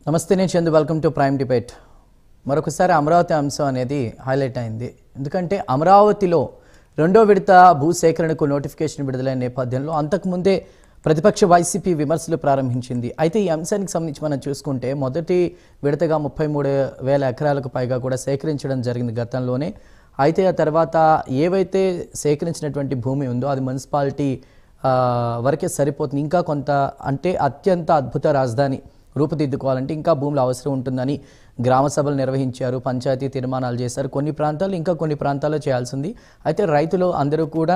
నమస్తే నేను Chandu welcome to prime debate. మరొకసారి అమరావతి అంశం అనేది హైలైట్ అయింది. ఎందుకంటే అమరావతిలో రెండో విడత భూసేకరణకు నోటిఫికేషన్ విడుదలైన నేపథ్యంలో అంతకుముందే ప్రతిపక్ష వైసీపీ విమర్శలు ప్రారంభించింది. అయితే ఈ అంశానికి సంబంధించి మనం చూసుకుంటే మొదటి విడతగా 33,000 ఎకరాలకు పైగా కూడా సేకరించడం జరిగింది గతంలోనే. అయితే ఆ తర్వాత ఏవైతే సేకరించినటువంటి భూమి ఉందో అది మున్సిపాలిటీ వరకే సరిపోతుంది. ఇంకా కొంత అంటే అత్యంత అద్భుత రాజధాని రూపుదిద్దుకోవాలంటే ఇంకా భూములు అవసరం ఉంటుందని గ్రామ సభలు నిర్వహించారు, పంచాయతీ తీర్మానాలు చేశారు. కొన్ని ప్రాంతాలు ఇంకా కొన్ని ప్రాంతాల్లో చేయాల్సింది. అయితే రైతులు అందరూ కూడా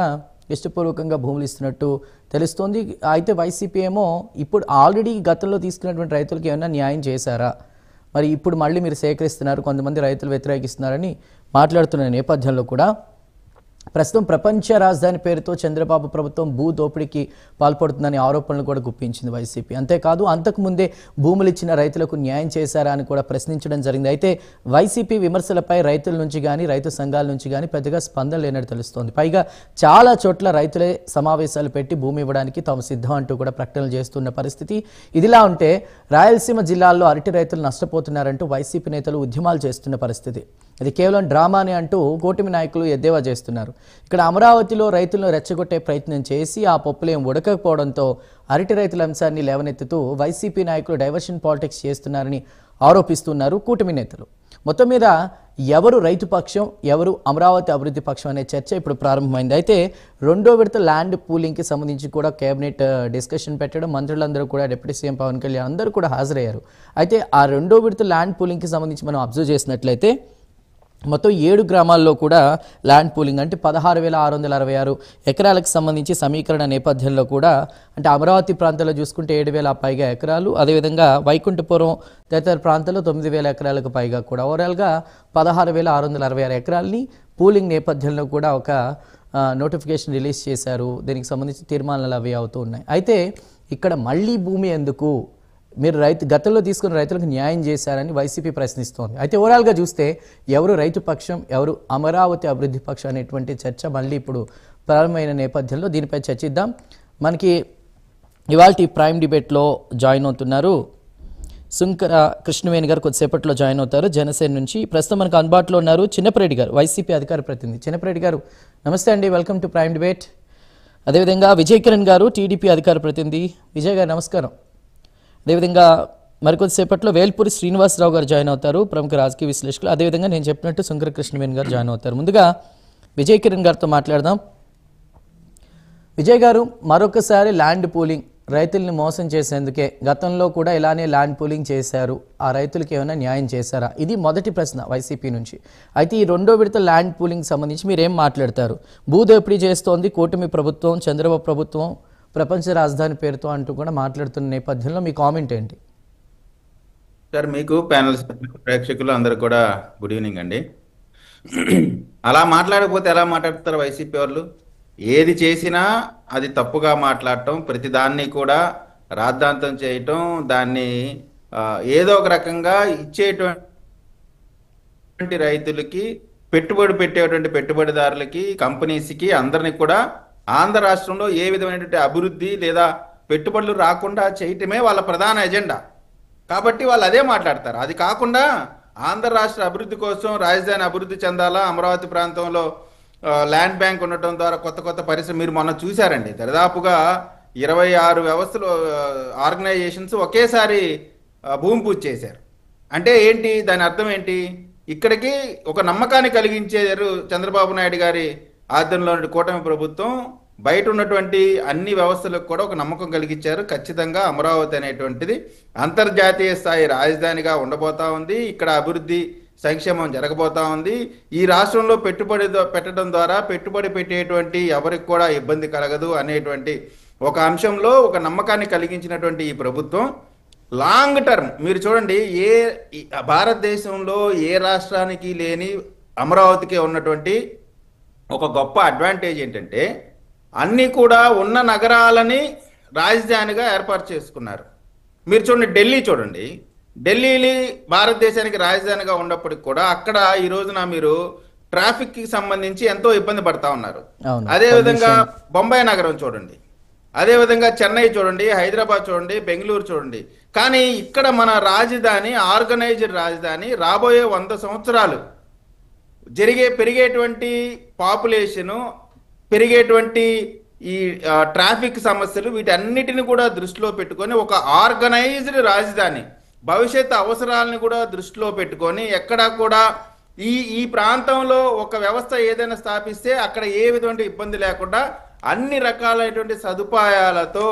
ఇష్టపూర్వకంగా భూములు ఇస్తున్నట్టు తెలుస్తోంది. అయితే వైసీపీ ఏమో ఇప్పుడు ఆల్రెడీ గతంలో తీసుకున్నటువంటి రైతులకు ఏమైనా న్యాయం చేశారా, మరి ఇప్పుడు మళ్ళీ మీరు సేకరిస్తున్నారు, కొంతమంది రైతులు వ్యతిరేకిస్తున్నారని మాట్లాడుతున్న నేపథ్యంలో కూడా ప్రస్తుతం ప్రపంచ రాజధాని పేరుతో చంద్రబాబు ప్రభుత్వం భూ దోపిడీకి పాల్పడుతుందని ఆరోపణలు కూడా గుప్పించింది వైసీపీ. అంతేకాదు అంతకుముందే భూములు ఇచ్చిన రైతులకు న్యాయం చేశారా అని కూడా ప్రశ్నించడం జరిగింది. అయితే వైసీపీ విమర్శలపై రైతుల నుంచి కానీ రైతు సంఘాల నుంచి కానీ పెద్దగా స్పందన లేనట్టు తెలుస్తోంది. పైగా చాలా చోట్ల రైతులే సమావేశాలు పెట్టి భూమి ఇవ్వడానికి తాము సిద్ధం అంటూ కూడా ప్రకటనలు చేస్తున్న పరిస్థితి. ఇదిలా ఉంటే రాయలసీమ జిల్లాల్లో అరటి రైతులు నష్టపోతున్నారంటూ వైసీపీ నేతలు ఉద్యమాలు చేస్తున్న పరిస్థితి. అది కేవలం డ్రామానే అంటూ కూటమి నాయకులు ఎద్దేవా చేస్తున్నారు. ఇక్కడ అమరావతిలో రైతులను రెచ్చగొట్టే ప్రయత్నం చేసి ఆ పప్పులేం ఉడకపోవడంతో అరటి రైతుల అంశాన్ని లేవనెత్తుతూ వైసీపీ నాయకులు డైవర్షన్ పాలిటిక్స్ చేస్తున్నారని ఆరోపిస్తున్నారు కూటమి నేతలు. మొత్తం మీద ఎవరు రైతు పక్షం, ఎవరు అమరావతి అభివృద్ధి పక్షం అనే చర్చ ఇప్పుడు ప్రారంభమైంది. అయితే రెండో విడత ల్యాండ్ పూలింగ్కి సంబంధించి కూడా కేబినెట్ డిస్కషన్ పెట్టడం, మంత్రులందరూ కూడా డిప్యూటీ సీఎం పవన్ కళ్యాణ్ అందరూ కూడా హాజరయ్యారు. అయితే ఆ రెండో విడత ల్యాండ్ పూలింగ్కి సంబంధించి మనం అబ్జర్వ్ చేసినట్లయితే మొత్తం 7 గ్రామాల్లో కూడా ల్యాండ్ పూలింగ్ అంటే 16,666 ఎకరాలకు సంబంధించి సమీకరణ నేపథ్యంలో కూడా అంటే అమరావతి ప్రాంతాల్లో చూసుకుంటే 7,000 పైగా ఎకరాలు, అదేవిధంగా వైకుంఠపురం తదితర ప్రాంతాల్లో 9,000 ఎకరాలకు పైగా కూడా ఓవరాల్గా 16,666 ఎకరాలని పూలింగ్ నేపథ్యంలో కూడా ఒక నోటిఫికేషన్ రిలీజ్ చేశారు. దీనికి సంబంధించి తీర్మానాలు అవి అవుతూ ఉన్నాయి. అయితే ఇక్కడ మళ్ళీ భూమి ఎందుకు, మీరు గతంలో తీసుకున్న రైతులకు న్యాయం చేశారని వైసీపీ ప్రశ్నిస్తోంది. అయితే ఓవరాల్గా చూస్తే ఎవరు రైతు పక్షం, ఎవరు అమరావతి అభివృద్ధి పక్షం అనేటువంటి చర్చ మళ్ళీ ఇప్పుడు ప్రారంభమైన నేపథ్యంలో దీనిపై చర్చిద్దాం. మనకి ఇవాళ ప్రైమ్ డిబేట్లో జాయిన్ అవుతున్నారు సుంకర కృష్ణవేణి గారు, కొద్దిసేపట్లో జాయిన్ అవుతారు జనసేన నుంచి. ప్రస్తుతం మనకు అందుబాటులో ఉన్నారు చిన్నపరెడ్డి గారు, వైసీపీ అధికార ప్రతినిధి. చిన్నపరెడ్డి గారు నమస్తే అండి, వెల్కమ్ టు ప్రైమ్ డిబేట్. అదేవిధంగా విజయ్ కిరణ్ గారు, టీడీపీ అధికార ప్రతినిధి. విజయ్ గారు నమస్కారం. అదేవిధంగా మరికొద్దిసేపట్లో వేల్పూరి శ్రీనివాసరావు గారు జాయిన్ అవుతారు, ప్రముఖ రాజకీయ విశ్లేషకులు. అదేవిధంగా నేను చెప్పినట్టు శంకర కృష్ణవేణి గారు జాయిన్ అవుతారు. ముందుగా విజయ్ కిరణ్ గారితో మాట్లాడదాం. విజయ్ గారు, మరొకసారి ల్యాండ్ పూలింగ్ రైతుల్ని మోసం చేసేందుకే, గతంలో కూడా ఇలానే ల్యాండ్ పూలింగ్ చేశారు, ఆ రైతులకి ఏమైనా న్యాయం చేశారా? ఇది మొదటి ప్రశ్న వైసీపీ నుంచి. అయితే ఈ రెండో విడత ల్యాండ్ పూలింగ్ సంబంధించి మీరేం మాట్లాడతారు? భూదోపిడీ చేస్తోంది కూటమి ప్రభుత్వం, చంద్రబాబు ప్రభుత్వం ప్రపంచ రాజధాని పేరుతో అంటూ కూడా మాట్లాడుతున్న నేపథ్యంలో మీ కామెంట్ ఏంటి? సార్, మీకు ప్యానల్ ప్రేక్షకులు అందరు కూడా గుడ్ ఈవినింగ్ అండి. అలా మాట్లాడకపోతే ఎలా మాట్లాడతారు వైసీపీ వాళ్ళు? ఏది చేసినా అది తప్పుగా మాట్లాడటం, ప్రతిదాన్ని కూడా రాద్ధాంతం చేయటం, దాన్ని ఏదో ఒక రకంగా ఇచ్చేటువంటి రైతులకి, పెట్టుబడి పెట్టేటువంటి పెట్టుబడిదారులకి, కంపెనీస్కి అందరినీ కూడా ఆంధ్ర రాష్ట్రంలో ఏ విధమైనటువంటి అభివృద్ధి లేదా పెట్టుబడులు రాకుండా చేయటమే వాళ్ళ ప్రధాన ఎజెండా. కాబట్టి వాళ్ళు అదే మాట్లాడతారు. అది కాకుండా ఆంధ్ర రాష్ట్ర అభివృద్ధి కోసం, రాజధాని అభివృద్ధి చెందాలా, అమరావతి ప్రాంతంలో ల్యాండ్ బ్యాంక్ ఉండటం ద్వారా కొత్త కొత్త పరిశ్రమ, మీరు మొన్న చూశారండి, దాదాపుగా 26 వ్యవస్థలు ఆర్గనైజేషన్స్ ఒకేసారి భూమి పూజ చేశారు. అంటే ఏంటి దాని అర్థం ఏంటి? ఇక్కడికి ఒక నమ్మకాన్ని కలిగించారు చంద్రబాబు నాయుడు గారి ఆధ్వర్యంలోని కూటమి ప్రభుత్వం. బయట ఉన్నటువంటి అన్ని వ్యవస్థలకు కూడా ఒక నమ్మకం కలిగించారు. ఖచ్చితంగా అమరావతి అనేటువంటిది అంతర్జాతీయ స్థాయి రాజధానిగా ఉండబోతా ఉంది, ఇక్కడ అభివృద్ధి సంక్షేమం జరగబోతా ఉంది. ఈ రాష్ట్రంలో పెట్టుబడి పెట్టడం ద్వారా పెట్టుబడి పెట్టేటువంటి ఎవరికి కూడా ఇబ్బంది కలగదు అనేటువంటి ఒక అంశంలో ఒక నమ్మకాన్ని కలిగించినటువంటి ఈ ప్రభుత్వం లాంగ్ టర్మ్, మీరు చూడండి, భారతదేశంలో ఏ రాష్ట్రానికి లేని అమరావతికే ఉన్నటువంటి ఒక గొప్ప అడ్వాంటేజ్ ఏంటంటే అన్నీ కూడా ఉన్న నగరాలని రాజధానిగా ఏర్పాటు చేసుకున్నారు. మీరు చూడండి, ఢిల్లీ చూడండి, ఢిల్లీ భారతదేశానికి రాజధానిగా ఉన్నప్పటికి కూడా అక్కడ ఈ రోజున మీరు ట్రాఫిక్ కి సంబంధించి ఎంతో ఇబ్బంది పడతా ఉన్నారు. అదేవిధంగా బొంబాయి నగరం చూడండి, అదేవిధంగా చెన్నై చూడండి, హైదరాబాద్ చూడండి, బెంగళూరు చూడండి. కానీ ఇక్కడ మన రాజధాని, ఆర్గనైజ్డ్ రాజధాని, రాబోయే 100 సంవత్సరాలు పెరిగేటువంటి పాపులేషను, పెరిగేటువంటి ఈ ట్రాఫిక్ సమస్యలు, వీటన్నిటిని కూడా దృష్టిలో పెట్టుకొని ఒక ఆర్గనైజ్డ్ రాజధాని, భవిష్యత్ అవసరాలను కూడా దృష్టిలో పెట్టుకొని ఎక్కడా కూడా ఈ ప్రాంతంలో ఒక వ్యవస్థ ఏదైనా స్థాపిస్తే అక్కడ ఏ విధమైన ఇబ్బంది లేకుండా అన్ని రకాలైనటువంటి సదుపాయాలతో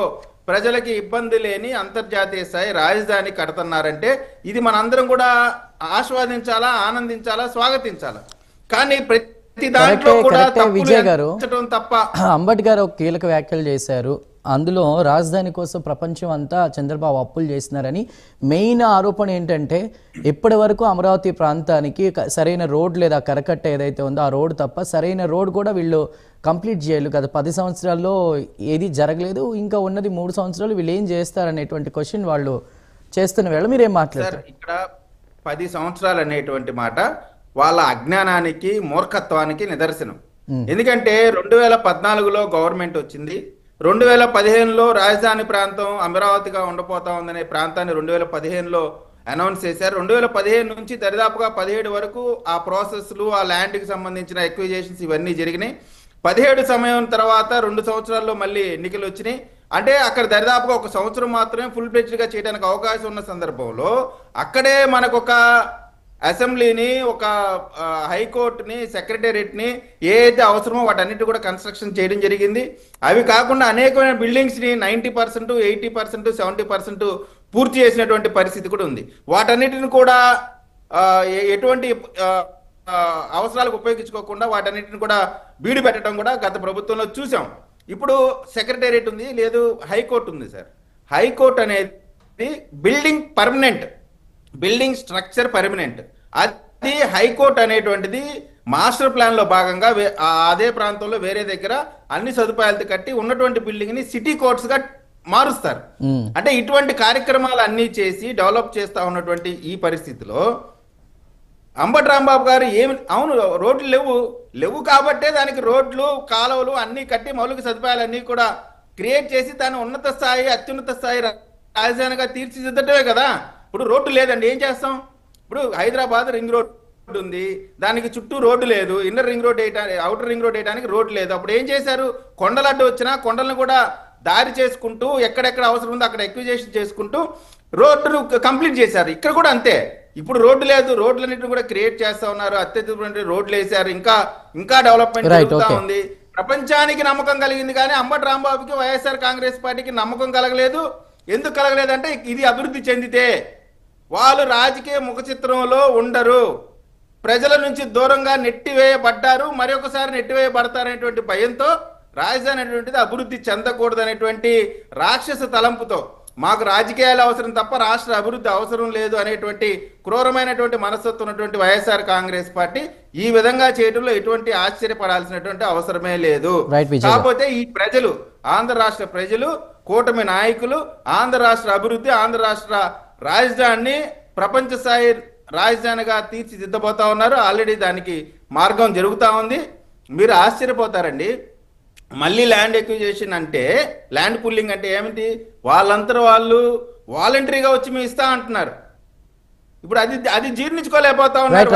ప్రజలకి ఇబ్బంది లేని అంతర్జాతీయ స్థాయి రాజధాని కడుతున్నారంటే ఇది మనందరం కూడా ఆస్వాదించాలా, ఆనందించాలా, స్వాగతించాలా. కానీ ప్రతి దాంట్లో కూడా విజయ్ గారు తప్ప అంబటి గారు ఒక కీలక వ్యాఖ్యలు చేశారు. అందులో రాజధాని కోసం ప్రపంచం అంతా చంద్రబాబు అప్పులు చేస్తున్నారని. మెయిన్ ఆరోపణ ఏంటంటే ఇప్పటి వరకు అమరావతి ప్రాంతానికి సరైన రోడ్ లేదా కరకట్ట ఏదైతే ఉందో ఆ రోడ్ తప్ప సరైన రోడ్ కూడా వీళ్ళు కంప్లీట్ చేయలేదు. గత 10 సంవత్సరాల్లో ఏది జరగలేదు. ఇంకా ఉన్నది 3 సంవత్సరాలు వీళ్ళు ఏం చేస్తారనేటువంటి క్వశ్చన్ వాళ్ళు చేస్తున్న వేళ మీరేం మాట్లాడారు? ఇక్కడ 10 సంవత్సరాలు అనేటువంటి మాట వాళ్ళ అజ్ఞానానికి, మూర్ఖత్వానికి నిదర్శనం. ఎందుకంటే 2014లో గవర్నమెంట్ వచ్చింది, 2015లో రాజధాని ప్రాంతం అమరావతిగా ఉండబోతా ఉందనే ప్రాంతాన్ని 2015లో అనౌన్స్ చేశారు. 2015 నుంచి దరిదాపుగా 17 వరకు ఆ ప్రాసెస్లు, ఆ ల్యాండ్కి సంబంధించిన ఎక్విజేషన్స్ ఇవన్నీ జరిగినాయి. 17 సమయం తర్వాత 2 సంవత్సరాల్లో మళ్ళీ ఎన్నికలు వచ్చినాయి. అంటే అక్కడ దరిదాపుగా 1 సంవత్సరం మాత్రమే ఫుల్ ఫ్లెడ్జ్డ్గా చేయడానికి అవకాశం ఉన్న సందర్భంలో అక్కడే మనకు ఒక అసెంబ్లీని, ఒక హైకోర్టుని, సెక్రటేరియట్ని ఏదైతే అవసరమో వాటన్నిటి కూడా కన్స్ట్రక్షన్ చేయడం జరిగింది. అవి కాకుండా అనేకమైన బిల్డింగ్స్ని 90%, 80%, 70% పూర్తి చేసినటువంటి పరిస్థితి కూడా ఉంది. వాటన్నిటిని కూడా ఎటువంటి అవసరాలకు ఉపయోగించుకోకుండా వాటన్నిటిని కూడా బీడు పెట్టడం కూడా గత ప్రభుత్వంలో చూసాం. ఇప్పుడు సెక్రటేరియట్ ఉంది, లేదు హైకోర్టు ఉంది సార్. హైకోర్టు అనేది building permanent, building structure permanent. అది హైకోర్టు అనేటువంటిది మాస్టర్ ప్లాన్ లో భాగంగా అదే ప్రాంతంలో వేరే దగ్గర అన్ని సదుపాయాలతో కట్టి ఉన్నటువంటి బిల్డింగ్ ని సిటీ కోర్ట్స్ గా మారుస్తారు. అంటే ఇటువంటి కార్యక్రమాలు అన్ని చేసి డెవలప్ చేస్తా ఉన్నటువంటి ఈ పరిస్థితిలో అంబటి రాంబాబు గారు అవును రోడ్లు లేవు కాబట్టే దానికి రోడ్లు, కాలువలు అన్ని కట్టి మౌలిక సదుపాయాలన్నీ కూడా క్రియేట్ చేసి దాన్ని ఉన్నత స్థాయి, అత్యున్నత స్థాయి రాజధానిగా తీర్చిదిద్దటమే కదా. ఇప్పుడు రోడ్డు లేదండి, ఏం చేస్తాం? ఇప్పుడు హైదరాబాద్ రింగ్ రోడ్ ఉంది, దానికి చుట్టూ రోడ్డు లేదు. ఇన్నర్ రింగ్ రోడ్ వేయడానికి, అవుటర్ రింగ్ రోడ్ వేయడానికి రోడ్డు లేదు. అప్పుడు ఏం చేశారు? కొండలడ్డు వచ్చినా కొండలను కూడా దారి చేసుకుంటూ ఎక్కడెక్కడ అవసరం ఉందో అక్కడ ఎక్విజేషన్ చేసుకుంటూ రోడ్డును కంప్లీట్ చేశారు. ఇక్కడ కూడా అంతే. ఇప్పుడు రోడ్డు లేదు, రోడ్లన్నింటిని కూడా క్రియేట్ చేస్తా ఉన్నారు, అత్యధికమైన రోడ్లు వేశారు, ఇంకా డెవలప్మెంట్ జరుగుతూ ఉంది. ప్రపంచానికి నమ్మకం కలిగింది కానీ అంబటి రాంబాబుకి, వైఎస్ఆర్ కాంగ్రెస్ పార్టీకి నమ్మకం కలగలేదు. ఎందుకు కలగలేదంటే ఇది అభివృద్ధి చెందితే వాళ్ళు రాజకీయ ముఖ చిత్రంలో ఉండరు, ప్రజల నుంచి దూరంగా నెట్టివేయబడ్డారు, మరొకసారి నెట్టివేయబడతారనేటువంటి భయంతో రాజధాని అనేటువంటిది అభివృద్ధి చెందకూడదు అనేటువంటి రాక్షస తలంపుతో మాకు రాజకీయాలు అవసరం తప్ప రాష్ట్ర అభివృద్ధి అవసరం లేదు అనేటువంటి క్రూరమైనటువంటి మనస్తత్వం ఉన్నటువంటి వైఎస్ఆర్ కాంగ్రెస్ పార్టీ ఈ విధంగా చేయడంలో ఎటువంటి ఆశ్చర్యపడాల్సినటువంటి అవసరమే లేదు. కాకపోతే ఈ ప్రజలు, ఆంధ్ర రాష్ట్ర ప్రజలు, కూటమి నాయకులు ఆంధ్ర రాష్ట్ర అభివృద్ధి, ఆంధ్ర రాష్ట్ర రాజధానిని ప్రపంచ స్థాయి రాజధానిగా తీర్చిదిద్దబోతా ఉన్నారు. ఆల్రెడీ దానికి మార్గం జరుగుతూ ఉంది. మీరు ఆశ్చర్యపోతారండి. మళ్ళీ ల్యాండ్ ఎక్విజేషన్ అంటే, ల్యాండ్ పుల్లింగ్ అంటే ఏమిటి? వాళ్ళంతా వాళ్ళు వాలంటరీగా వచ్చి మీ ఇస్తా అంటున్నారు. ఇప్పుడు అది జీర్ణించుకోలేకపోతా ఉన్నారు.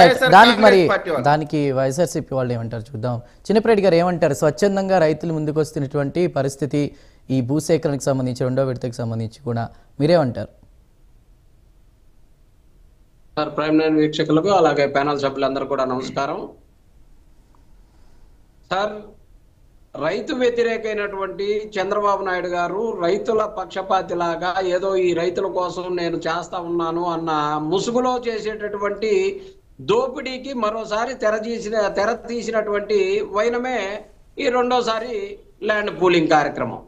దానికి వైఎస్ఆర్సీపీ వాళ్ళు ఏమంటారు చూద్దాం. చిన్నప్పరెడ్డి గారు ఏమంటారు? స్వచ్ఛందంగా రైతులు ముందుకు వస్తున్నటువంటి పరిస్థితి, ఈ భూసేకరణకు సంబంధించి, 2వ విడతకు సంబంధించి కూడా మీరేమంటారు? సార్, ప్రైమ్ నైన్ వీక్షకులకు అలాగే ప్యానల్ సభ్యులందరూ కూడా నమస్కారం. సార్, రైతు వ్యతిరేకమైనటువంటి చంద్రబాబు నాయుడు గారు రైతుల పక్షపాతిలాగా ఏదో ఈ రైతుల కోసం నేను చేస్తా ఉన్నాను అన్న ముసుగులో చేసేటటువంటి దోపిడీకి మరోసారి తెర తీసినటువంటి వైనమే ఈ 2వసారి ల్యాండ్ పూలింగ్ కార్యక్రమం.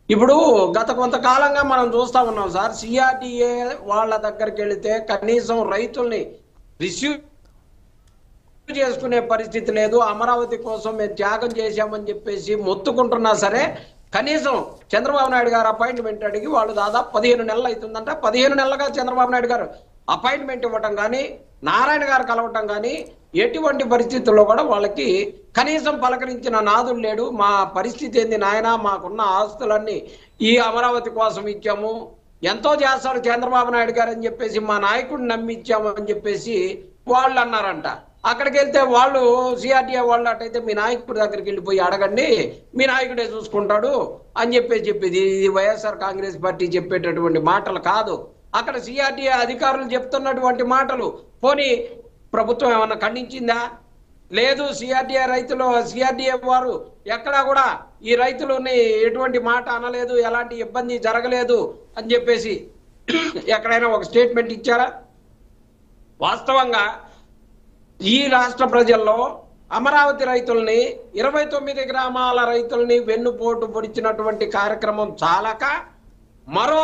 ఇప్పుడు గత కొంతకాలంగా మనం చూస్తా ఉన్నాం సార్, సిఆర్డిఏ వాళ్ళ దగ్గరికి వెళితే కనీసం రైతుల్ని రిసీవ్ చేసుకునే పరిస్థితి లేదు. అమరావతి కోసం మేము త్యాగం చేశామని చెప్పేసి మొత్తుకుంటున్నా సరే కనీసం చంద్రబాబు నాయుడు గారు అపాయింట్మెంట్ అడిగి వాళ్ళు దాదాపు 15 నెలలు అవుతుందంట. 15 నెలలుగా చంద్రబాబు నాయుడు గారు అపాయింట్మెంట్ ఇవ్వటం కానీ నారాయణ గారు కలవటం కానీ ఎటువంటి పరిస్థితుల్లో కూడా వాళ్ళకి కనీసం పలకరించిన నాదుడు లేడు. మా పరిస్థితి ఏంది నాయన, మాకున్న ఆస్తులన్నీ ఈ అమరావతి కోసం ఇచ్చాము, ఎంతో చేస్తారు చంద్రబాబు నాయుడు గారు అని చెప్పేసి మా నాయకుడిని నమ్మిచ్చాము అని చెప్పేసి వాళ్ళు అన్నారంట. అక్కడికి వెళ్తే వాళ్ళు సిఆర్టీఏ వాళ్ళు అటైతే మీ నాయకుడి దగ్గరికి వెళ్ళిపోయి అడగండి, మీ నాయకుడే చూసుకుంటాడు అని చెప్పేది ఇది వైఎస్ఆర్ కాంగ్రెస్ పార్టీ చెప్పేటటువంటి మాటలు కాదు. అక్కడ సిఆర్టీఏ అధికారులు చెప్తున్నటువంటి మాటలు పోనీ ప్రభుత్వం ఏమన్నా ఖండించిందా? లేదు. సిఆర్టీఏ వారు ఎక్కడా కూడా ఈ రైతులని ఎటువంటి మాట అనలేదు, ఎలాంటి ఇబ్బంది జరగలేదు అని చెప్పేసి ఎక్కడైనా ఒక స్టేట్మెంట్ ఇచ్చారా? వాస్తవంగా ఈ రాష్ట్ర ప్రజల్లో అమరావతి రైతుల్ని 29 గ్రామాల రైతుల్ని వెన్నుపోటు పొడిచినటువంటి కార్యక్రమం చాలక మరో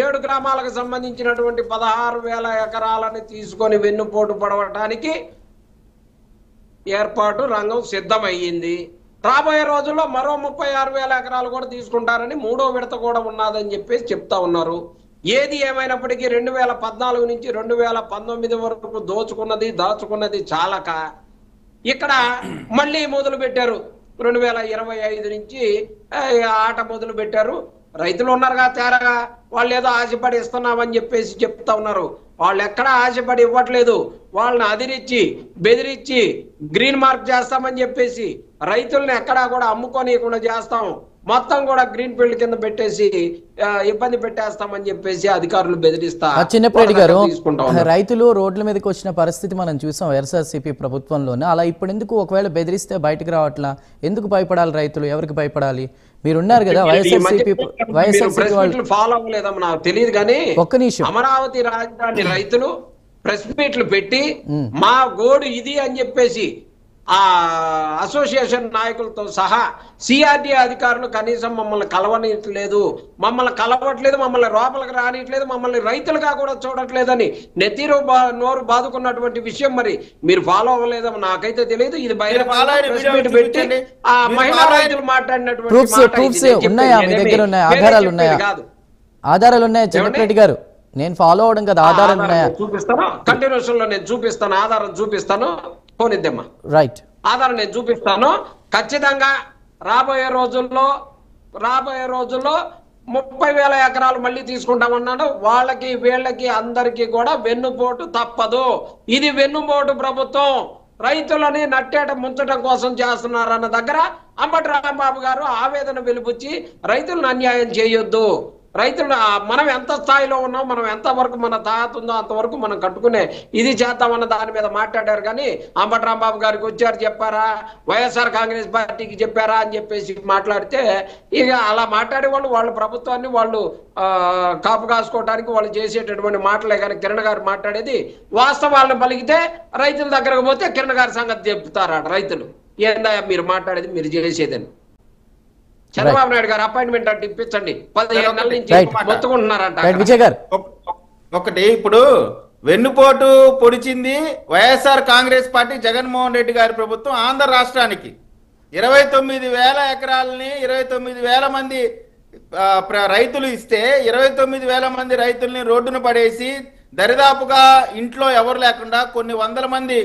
7 గ్రామాలకు సంబంధించినటువంటి 16,000 ఎకరాలని తీసుకొని వెన్నుపోటు పడవటానికి ఏర్పాటు రంగం సిద్ధమయ్యింది. రాబోయే రోజుల్లో మరో 36,000 ఎకరాలు కూడా తీసుకుంటారని 3వ విడత కూడా ఉన్నదని చెప్పేసి చెప్తా ఉన్నారు. ఏది ఏమైనప్పటికీ 2014 నుంచి 2019 వరకు దాచుకున్నది చాలక ఇక్కడ మళ్ళీ మొదలు పెట్టారు. 2025 నుంచి ఆట మొదలు పెట్టారు. రైతులు ఉన్నారుగా తేరగా, వాళ్ళు ఏదో ఆశపడి ఇస్తున్నామని చెప్పేసి చెప్తా ఉన్నారు. వాళ్ళు ఎక్కడా ఆశపడి ఇవ్వట్లేదు. వాళ్ళని అదిరించి బెదిరించి గ్రీన్ మార్క్ చేస్తామని చెప్పేసి రైతుల్ని ఎక్కడా కూడా అమ్ముకోనియకుండా చేస్తాం, మొత్తం కూడా గ్రీన్ ఫీల్డ్ కింద పెట్టేసి ఇబ్బంది పెట్టేస్తామని చెప్పేసి అధికారులు బెదిరిస్తా. చిన్నప్పటి గారు, రైతులు రోడ్ల మీదకి వచ్చిన పరిస్థితి మనం చూసాం వైఎస్ఆర్సీపీ ప్రభుత్వంలోనే. అలా ఇప్పుడు ఎందుకు ఒకవేళ బెదిరిస్తే బయటకు రావట్లా? ఎందుకు భయపడాలి రైతులు? ఎవరికి భయపడాలి? మీరున్నారు కదా వైఎస్ఆర్సీపీ వాళ్ళు ఫాలో అవ్వలేదమ్మా, నాకు తెలియదు కానీ ఒక్క నిమిషం. అమరావతి రాజధాని రైతులు ప్రెస్ మీట్లు పెట్టి మా గోడు ఇది అని చెప్పేసి ఆ అసోసియేషన్ నాయకులతో సహా సిఆర్డీఏ అధికారులు కనీసం మమ్మల్ని కలవనట్లేదు, మమ్మల్ని లోపలికి రానిట్లేదు, మమ్మల్ని రైతులుగా కూడా చూడట్లేదని నెత్తిలో నోరు బాదుకున్నటువంటి విషయం మరి మీరు ఫాలో అవ్వలేదని నాకైతే తెలియదు. ఇది బహిరంగ పెట్టి ఆ మహిళా రైతులు మాట్లాడినటువంటి ఆధారాలు ఉన్నాయా చిన్నరెడ్డి గారు? నేను ఫాలో అవడం కదా, ఆధారాలు ఉన్నాయా? చూపిస్తాను, కంటిన్యూషన్ లో నేను చూపిస్తాను, ఆధారం చూపిస్తాను. పోనిద్దమ్మా, రైట్, ఆధారం నేను చూపిస్తాను. ఖచ్చితంగా రాబోయే రోజుల్లో 30,000 ఎకరాలు మళ్ళీ తీసుకుంటామన్నాడు. వాళ్ళకి వీళ్ళకి అందరికీ కూడా వెన్నుపోటు తప్పదు. ఇది వెన్నుపోటు ప్రభుత్వం. రైతులని నట్టేట ముంచడం కోసం చేస్తున్నారన్న దగ్గర అంబటి రాంబాబు గారు ఆవేదన వెలుపుచ్చి రైతులను అన్యాయం చేయొద్దు, రైతులు మనం ఎంత స్థాయిలో ఉన్నాం, మనం ఎంత వరకు మన తాహత ఉందో అంతవరకు మనం కట్టుకునే ఇది చేద్దామన్న దాని మీద మాట్లాడారు. కానీ అంబటి రాంబాబు గారికి వచ్చారు చెప్పారా, వైఎస్ఆర్ కాంగ్రెస్ పార్టీకి చెప్పారా అని చెప్పేసి మాట్లాడితే ఇక అలా మాట్లాడే వాళ్ళ ప్రభుత్వాన్ని వాళ్ళు కాపు కాసుకోవడానికి వాళ్ళు చేసేటటువంటి మాటలే. కానీ కిరణ్ గారు మాట్లాడేది వాస్తవాలను పలికితే రైతుల దగ్గరకు పోతే కిరణ్ గారి సంగతి చెప్తారా రైతులు, ఏందా మీరు మాట్లాడేది మీరు చేసేదని. చంద్రబాబు నాయుడు గారు అపాయింట్మెంట్ అంటే ఇప్పించండి, 15 నెలల నుంచి మొత్తుకుంటున్నారంట. ఒకటి ఇప్పుడు వెన్నుపోటు పొడిచింది వైఎస్ఆర్ కాంగ్రెస్ పార్టీ, జగన్మోహన్ రెడ్డి గారి ప్రభుత్వం ఆంధ్ర రాష్ట్రానికి 29,000 ఎకరాలని 29,000 మంది రైతులు ఇస్తే 29,000 మంది రైతుల్ని రోడ్డున పడేసి దరిదాపుగా ఇంట్లో ఎవరు లేకుండా కొన్ని వందల మంది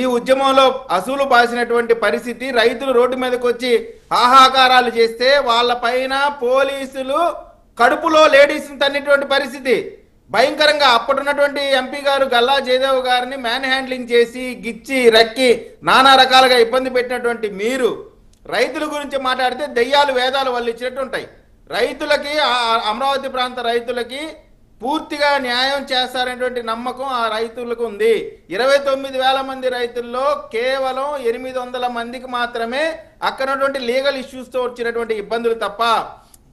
ఈ ఉద్యమంలో అసూలు బాసినటువంటి పరిస్థితి. రైతులు రోడ్డు మీదకి వచ్చి ఆహాకారాలు చేస్తే వాళ్ళ పైన పోలీసులు కడుపులో లేడీస్ని తన్నిటువంటి పరిస్థితి భయంకరంగా. అప్పుడున్నటువంటి ఎంపీ గారు గల్లా జయదేవ్ గారిని మ్యాన్ హ్యాండ్లింగ్ చేసి గిచ్చి రక్కి నానా రకాలుగా ఇబ్బంది పెట్టినటువంటి మీరు రైతుల గురించి మాట్లాడితే దెయ్యాలు వేదాలు వాళ్ళు ఇచ్చినట్టు ఉంటాయి. రైతులకి, అమరావతి ప్రాంత రైతులకి పూర్తిగా న్యాయం చేస్తారనేటువంటి నమ్మకం ఆ రైతులకు ఉంది. 29,000 మంది రైతుల్లో కేవలం 800 మందికి మాత్రమే అక్కడటువంటి లీగల్ ఇష్యూస్తో వచ్చినటువంటి ఇబ్బందులు తప్ప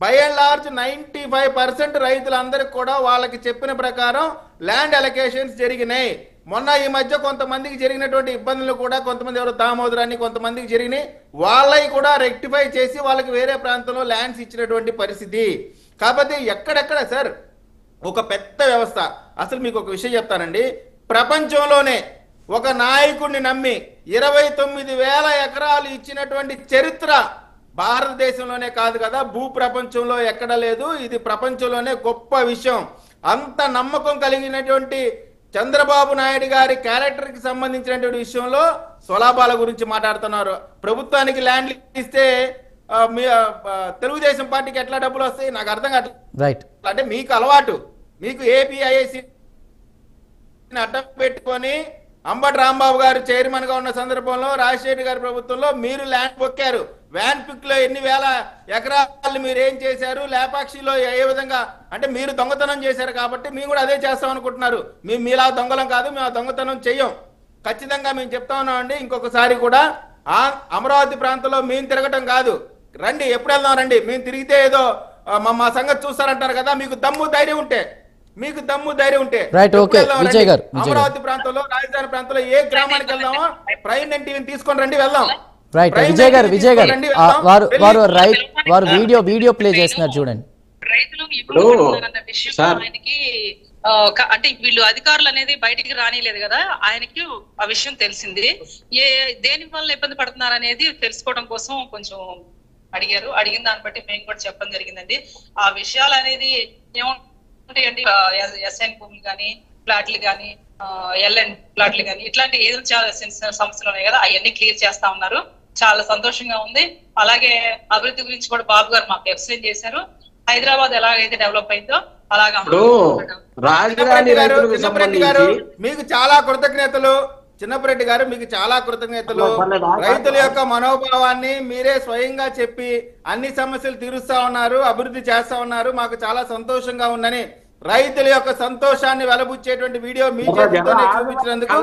బై అండ్ లార్జ్ 95% రైతులందరికీ కూడా వాళ్ళకి చెప్పిన ప్రకారం ల్యాండ్ అలొకేషన్స్ జరిగినాయి. మొన్న ఈ మధ్య కొంతమందికి జరిగినటువంటి ఇబ్బందులు కూడా కొంతమంది ఎవరు దామోదరాన్ని కొంతమందికి జరిగినాయి, వాళ్ళవి కూడా రెక్టిఫై చేసి వాళ్ళకి వేరే ప్రాంతంలో ల్యాండ్స్ ఇచ్చినటువంటి పరిస్థితి. కాబట్టి ఎక్కడెక్కడ సార్ ఒక పెద్ద వ్యవస్థ. అసలు మీకు ఒక విషయం చెప్తానండి, ప్రపంచంలోనే ఒక నాయకుడిని నమ్మి 29,000 ఎకరాలు ఇచ్చినటువంటి చరిత్ర భారతదేశంలోనే కాదు కదా, భూ ప్రపంచంలో ఎక్కడ లేదు. ఇది ప్రపంచంలోనే గొప్ప విషయం. అంత నమ్మకం కలిగినటువంటి చంద్రబాబు నాయుడు గారి క్యారెక్టర్ కి సంబంధించినటువంటి విషయంలో స్వలాభాల గురించి మాట్లాడుతున్నారు. ప్రభుత్వానికి ల్యాండ్ ఇస్తే తెలుగుదేశం పార్టీకి ఎట్లా డబ్బులు వస్తాయి నాకు అర్థం కాదు. రైట్, అంటే మీకు అలవాటు, మీకు ఏపీఐఐసి అడ్డం పెట్టుకొని అంబటి రాంబాబు గారు చైర్మన్ గా ఉన్న సందర్భంలో రాజశేఖర్ గారి ప్రభుత్వంలో మీరు ల్యాండ్ పొక్కారు. వ్యాన్ పిక్ లో ఎన్ని వేల ఎకరాలు మీరు ఏం చేశారు, లేపాక్షిలో ఏ విధంగా, అంటే మీరు దొంగతనం చేశారు కాబట్టి మేము కూడా అదే చేస్తాం అనుకుంటున్నారు. మేము మీలా దొంగలం కాదు, మేము ఆ దొంగతనం చెయ్యం. ఖచ్చితంగా మేము చెప్తా ఉన్నామండి. ఇంకొకసారి కూడా అమరావతి ప్రాంతంలో మేము తిరగటం కాదు, రండి, ఎప్పుడు వెళ్దాం రండి. మేము తిరిగితే ఏదో మా సంగతి చూస్తారంటారు కదా, మీకు దమ్ము ధైర్యం ఉంటే రైట్. ఓకే విజయ్ గారు, అమరావతి ప్రాంతంలో, రాజధాని ప్రాంతంలో ఏ గ్రామానికి వెళ్దామో ప్రైమ్ టీవీని తీసుకొని రండి, వెళ్దాం. రైట్ విజయ్ గారు వారు వీడియో ప్లే చేస్తున్నారు చూడండి. రైతులు ఇప్పుడు ఆయనకి అంటే వీళ్ళు అధికారులు అనేది బయటికి రానిలేదు కదా, ఆయనకి ఆ విషయం తెలిసింది. దేని వల్ల ఇబ్బంది పడుతున్నారు అనేది తెలుసుకోవడం కోసం కొంచెం అడిగిన దాన్ని బట్టి మేము కూడా చెప్పడం జరిగిందండి. ఆ విషయాలు అనేది ఏముంటాయండి, ఎస్ఎన్ భూములు కానీ, ఫ్లాట్లు కానీ, ఎల్ఎన్ ఫ్లాట్లు కానీ, ఇట్లాంటి ఏదో చాలా సమస్యలు ఉన్నాయి కదా, అవన్నీ క్లియర్ చేస్తా ఉన్నారు. చాలా సంతోషంగా ఉంది. అలాగే అభివృద్ధి గురించి కూడా బాబు గారు మాకు ఎక్స్ప్లెయిన్ చేశారు. హైదరాబాద్ ఎలాగైతే డెవలప్ అయిందో అలాగా మీకు చాలా కృతజ్ఞతలు. చిన్నపరెడ్డి గారు మీకు చాలా కృతజ్ఞతలు. రైతుల యొక్క మనోభావాన్ని మీరే స్వయంగా చెప్పి అన్ని సమస్యలు తీరుస్తా ఉన్నారు, అభివృద్ధి చేస్తా ఉన్నారు. మాకు చాలా సంతోషంగా ఉందని, రైతుల యొక్క సంతోషాన్ని వెలబుచ్చేటువంటి వీడియో మీ చేతితోనే చూపించినందుకు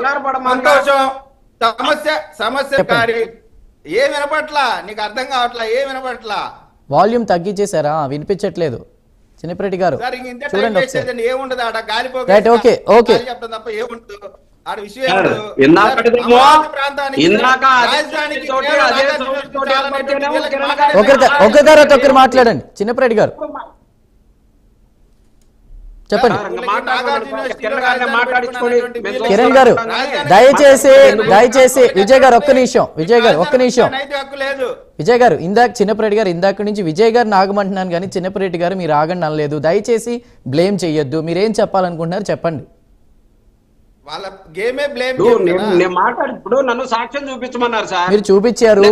సంతోషం. సమస్య కారి ఏ వినపట్లా, నీకు అర్థం కావట్లా, ఏ వినపట్లా, వాల్యూమ్ తగ్గించేశారా, వినిపించట్లేదు చిన్నపరెడ్డి గారు. చూడండి ఏముండదు ఆడ గాలిపో చెప్తాం తప్ప ఏముండదు ఆడ విషయం. ఒకరి తర్వాత ఒకరు మాట్లాడండి. చిన్నపరెడ్డి గారు చెప్పండి. కిరణ్ గారు దయచేసి విజయ్ గారు ఒక్క నిమిషం. విజయ్ గారు ఇందాక చిన్నపరెడ్డి గారు ఇందాక నుంచి విజయ్ గారిని ఆగమంటున్నాను కానీ చిన్నపరెడ్డి గారు మీరు ఆగండి అనలేదు. దయచేసి బ్లేమ్ చెయ్యొద్దు. మీరేం చెప్పాలనుకుంటున్నారు చెప్పండి. నన్ను సాక్ష్యం చూపించమన్నారు సార్, మీరు చూపించారు.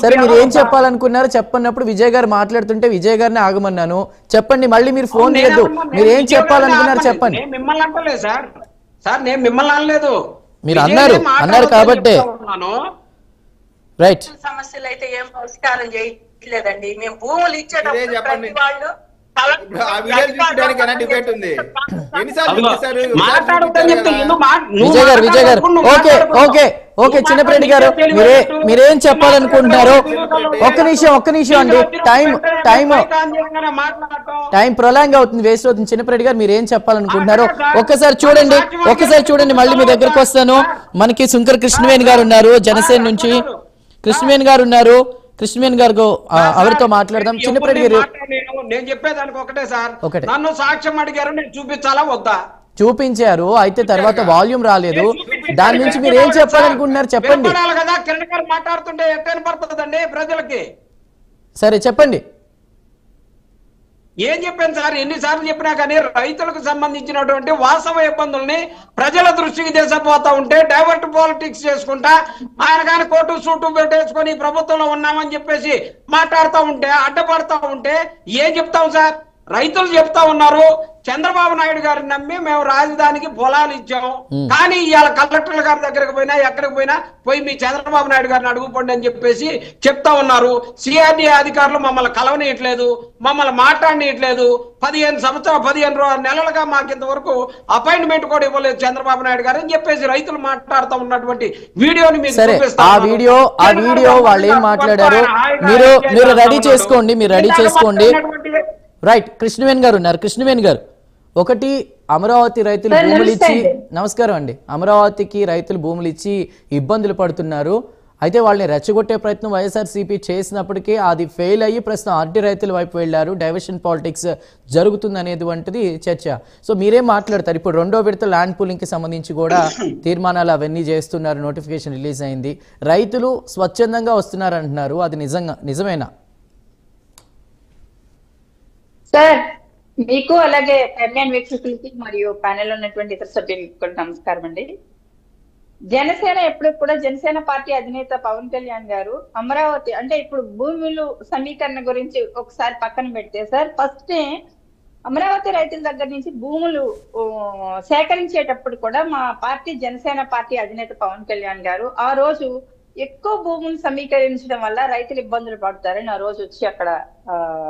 సరే మీరు ఏం చెప్పాలనుకున్నారు చెప్పన్నప్పుడు విజయ్ గారు మాట్లాడుతుంటే విజయ్ గారిని ఆగమన్నాను. చెప్పండి, మళ్ళీ మీరు ఫోన్ చేయొద్దు. మీరు ఏం చెప్పాలనుకున్నారు చెప్పండి. మిమ్మల్ని అంటలేదు సార్, నేను మిమ్మల్ని అనలేదు, మీరు అన్నారు కాబట్టి. రైట్, సమస్యలు అయితే ఏం పరిష్కారం చేయట్లేదండి. మేము భూములు ఇచ్చేటప్పుడు ప్రతి వాళ్ళు విజయ్ గారు ఓకే చిన్నపరెడ్డి గారు మీరేం చెప్పాలనుకుంటున్నారు? ఒక్క నిమిషం అండి. టైం ప్రొలాంగ్ అవుతుంది, వేస్ట్ అవుతుంది. చిన్నపరెడ్డి గారు మీరేం చెప్పాలనుకుంటున్నారు ఒక్కసారి చూడండి. మళ్ళీ మీ దగ్గరకు వస్తాను. మనకి శంకర్ కృష్ణవేణి గారు ఉన్నారు జనసేన నుంచి. కృష్ణవేణి గారు ఎవరితో మాట్లాడదాం. చిన్నపరెడ్డి గారు నేను చెప్పేదానికి ఒకటే సార్, నన్ను సాక్ష్యం అడిగారు, నేను చూపించాలా వద్దా? చూపించారు, అయితే తర్వాత వాల్యూమ్ రాలేదు. దాని నుంచి మీరు ఏం చెప్పాలనుకుంటున్నారు చెప్పండి. కదా కిరణ్ గారు మాట్లాడుతుంటే ఎట్టని పడుతుందండి ప్రజలకి. సరే చెప్పండి. ఏం చెప్పాను సార్, ఎన్నిసార్లు చెప్పినా కానీ రైతులకు సంబంధించినటువంటి వాస్తవ ఇబ్బందుల్ని ప్రజల దృష్టికి తీసుకుపోతా ఉంటే డైవర్ట్ పాలిటిక్స్ చేసుకుంటా ఆయన కానీ కోర్టు సూటు పెట్టేసుకొని ప్రభుత్వంలో ఉన్నామని చెప్పేసి మాట్లాడుతూ ఉంటే, అడ్డపడతా ఉంటే ఏం చెప్తాం సార్? రైతులు చెప్తా ఉన్నారు చంద్రబాబు నాయుడు గారిని నమ్మి మేము రాజధానికి పొలాలు ఇచ్చాము, కానీ ఇవాళ కలెక్టర్ల గారి దగ్గరకు పోయినా ఎక్కడికి పోయినా పోయి మీ చంద్రబాబు నాయుడు గారిని అడుగుపోండి అని చెప్పేసి చెప్తా ఉన్నారు. సిఆర్డీఏ అధికారులు మమ్మల్ని కలవనీయట్లేదు, మమ్మల్ని మాట్లాడనీయట్లేదు. 15 నెలలుగా మాకు ఇంతవరకు అపాయింట్మెంట్ కూడా ఇవ్వలేదు చంద్రబాబు నాయుడు గారు అని చెప్పేసి రైతులు మాట్లాడుతూ ఉన్నటువంటి వీడియోని మీకు చూపిస్తాను. ఆ వీడియో వాళ్ళు ఏం మాట్లాడారు మీరు రెడీ చేసుకోండి. రైట్, కృష్ణవేణి గారు ఉన్నారు. కృష్ణవేణి గారు, ఒకటి అమరావతి రైతులు భూములు ఇచ్చి, నమస్కారం అండి, అమరావతికి రైతులు భూములు ఇచ్చి ఇబ్బందులు పడుతున్నారు. అయితే వాళ్ళని రెచ్చగొట్టే ప్రయత్నం వైఎస్ఆర్సీపీ చేసినప్పటికీ అది ఫెయిల్ అయ్యి ప్రస్తుతం ఆర్టీ రైతుల వైపు వెళ్లారు. డైవర్షన్ పాలిటిక్స్ జరుగుతుంది అనేటువంటిది చర్చ. సో మీరేం మాట్లాడతారు? ఇప్పుడు 2వ విడత ల్యాండ్ పూలింగ్కి సంబంధించి కూడా తీర్మానాలు అవన్నీ చేస్తున్నారు, నోటిఫికేషన్ రిలీజ్ అయింది. రైతులు స్వచ్ఛందంగా వస్తున్నారు అంటున్నారు, అది నిజమేనా? సార్, మీకు అలాగే ప్రైమ్ వీక్షకులకి మరియు ప్యానెల్ ఉన్నటువంటి ఇతర సభ్యులకు కూడా నమస్కారం అండి. జనసేన ఎప్పుడు కూడా జనసేన పార్టీ అధినేత పవన్ కళ్యాణ్ గారు అమరావతి అంటే ఇప్పుడు భూములు సమీకరణ గురించి ఒకసారి పక్కన పెడితే సార్, ఫస్ట్ అమరావతి రైతుల దగ్గర నుంచి భూములు సేకరించేటప్పుడు కూడా మా పార్టీ జనసేన పార్టీ అధినేత పవన్ కళ్యాణ్ గారు ఆ రోజు ఎక్కువ భూములు సమీకరించడం వల్ల రైతులు ఇబ్బందులు పడతారని ఆ రోజు వచ్చి అక్కడ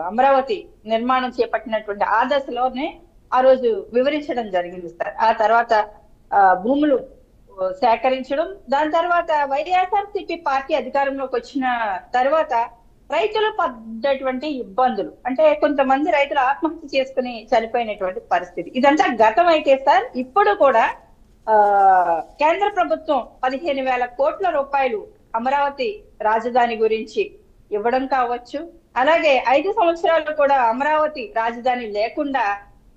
అమరావతి నిర్మాణం చేపట్టినటువంటి ఆ దశలోనే ఆ రోజు వివరించడం జరిగింది సార్. ఆ తర్వాత భూములు సేకరించడం, దాని తర్వాత వైఎస్ఆర్సీపీ పార్టీ అధికారంలోకి వచ్చిన తర్వాత రైతులు పడ్డటువంటి ఇబ్బందులు, అంటే కొంతమంది రైతులు ఆత్మహత్య చేసుకుని చనిపోయినటువంటి పరిస్థితి, ఇదంతా గతం అయితే సార్ ఇప్పుడు కూడా కేంద్ర ప్రభుత్వం 15,000 కోట్ల రూపాయలు అమరావతి రాజధాని గురించి ఇవ్వడం కావచ్చు, అలాగే 5 సంవత్సరాలు కూడా అమరావతి రాజధాని లేకుండా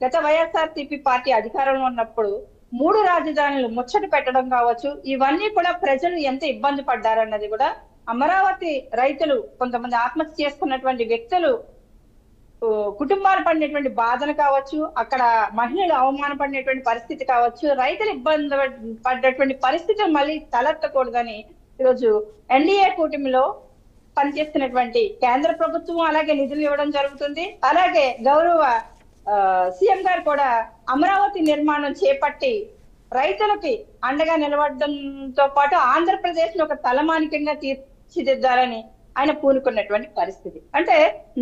గత వైఎస్ఆర్సీపీ పార్టీ అధికారంలో ఉన్నప్పుడు 3 రాజధానులు ముచ్చట పెట్టడం కావచ్చు, ఇవన్నీ కూడా ప్రజలు ఎంత ఇబ్బంది పడ్డారన్నది కూడా అమరావతి రైతులు కొంతమంది ఆత్మహత్య చేసుకున్నటువంటి వ్యక్తులు కుటుంబాలు పడినటువంటి బాధలు కావచ్చు, అక్కడ మహిళలు అవమానపడినటువంటి పరిస్థితి కావచ్చు, రైతులు ఇబ్బంది పడ్డటువంటి పరిస్థితులు మళ్ళీ తలెత్తకూడదని ఈరోజు ఎన్డీఏ కూటమిలో పనిచేస్తున్నటువంటి కేంద్ర ప్రభుత్వం అలాగే నిధులు ఇవ్వడం జరుగుతుంది. అలాగే గౌరవ సీఎం గారు కూడా అమరావతి నిర్మాణం చేపట్టి రైతులకి అండగా నిలబడడంతో పాటు ఆంధ్రప్రదేశ్ ను ఒక తలమానికంగా తీర్చిదిద్దాలని ఆయన పూనుకున్నటువంటి పరిస్థితి. అంటే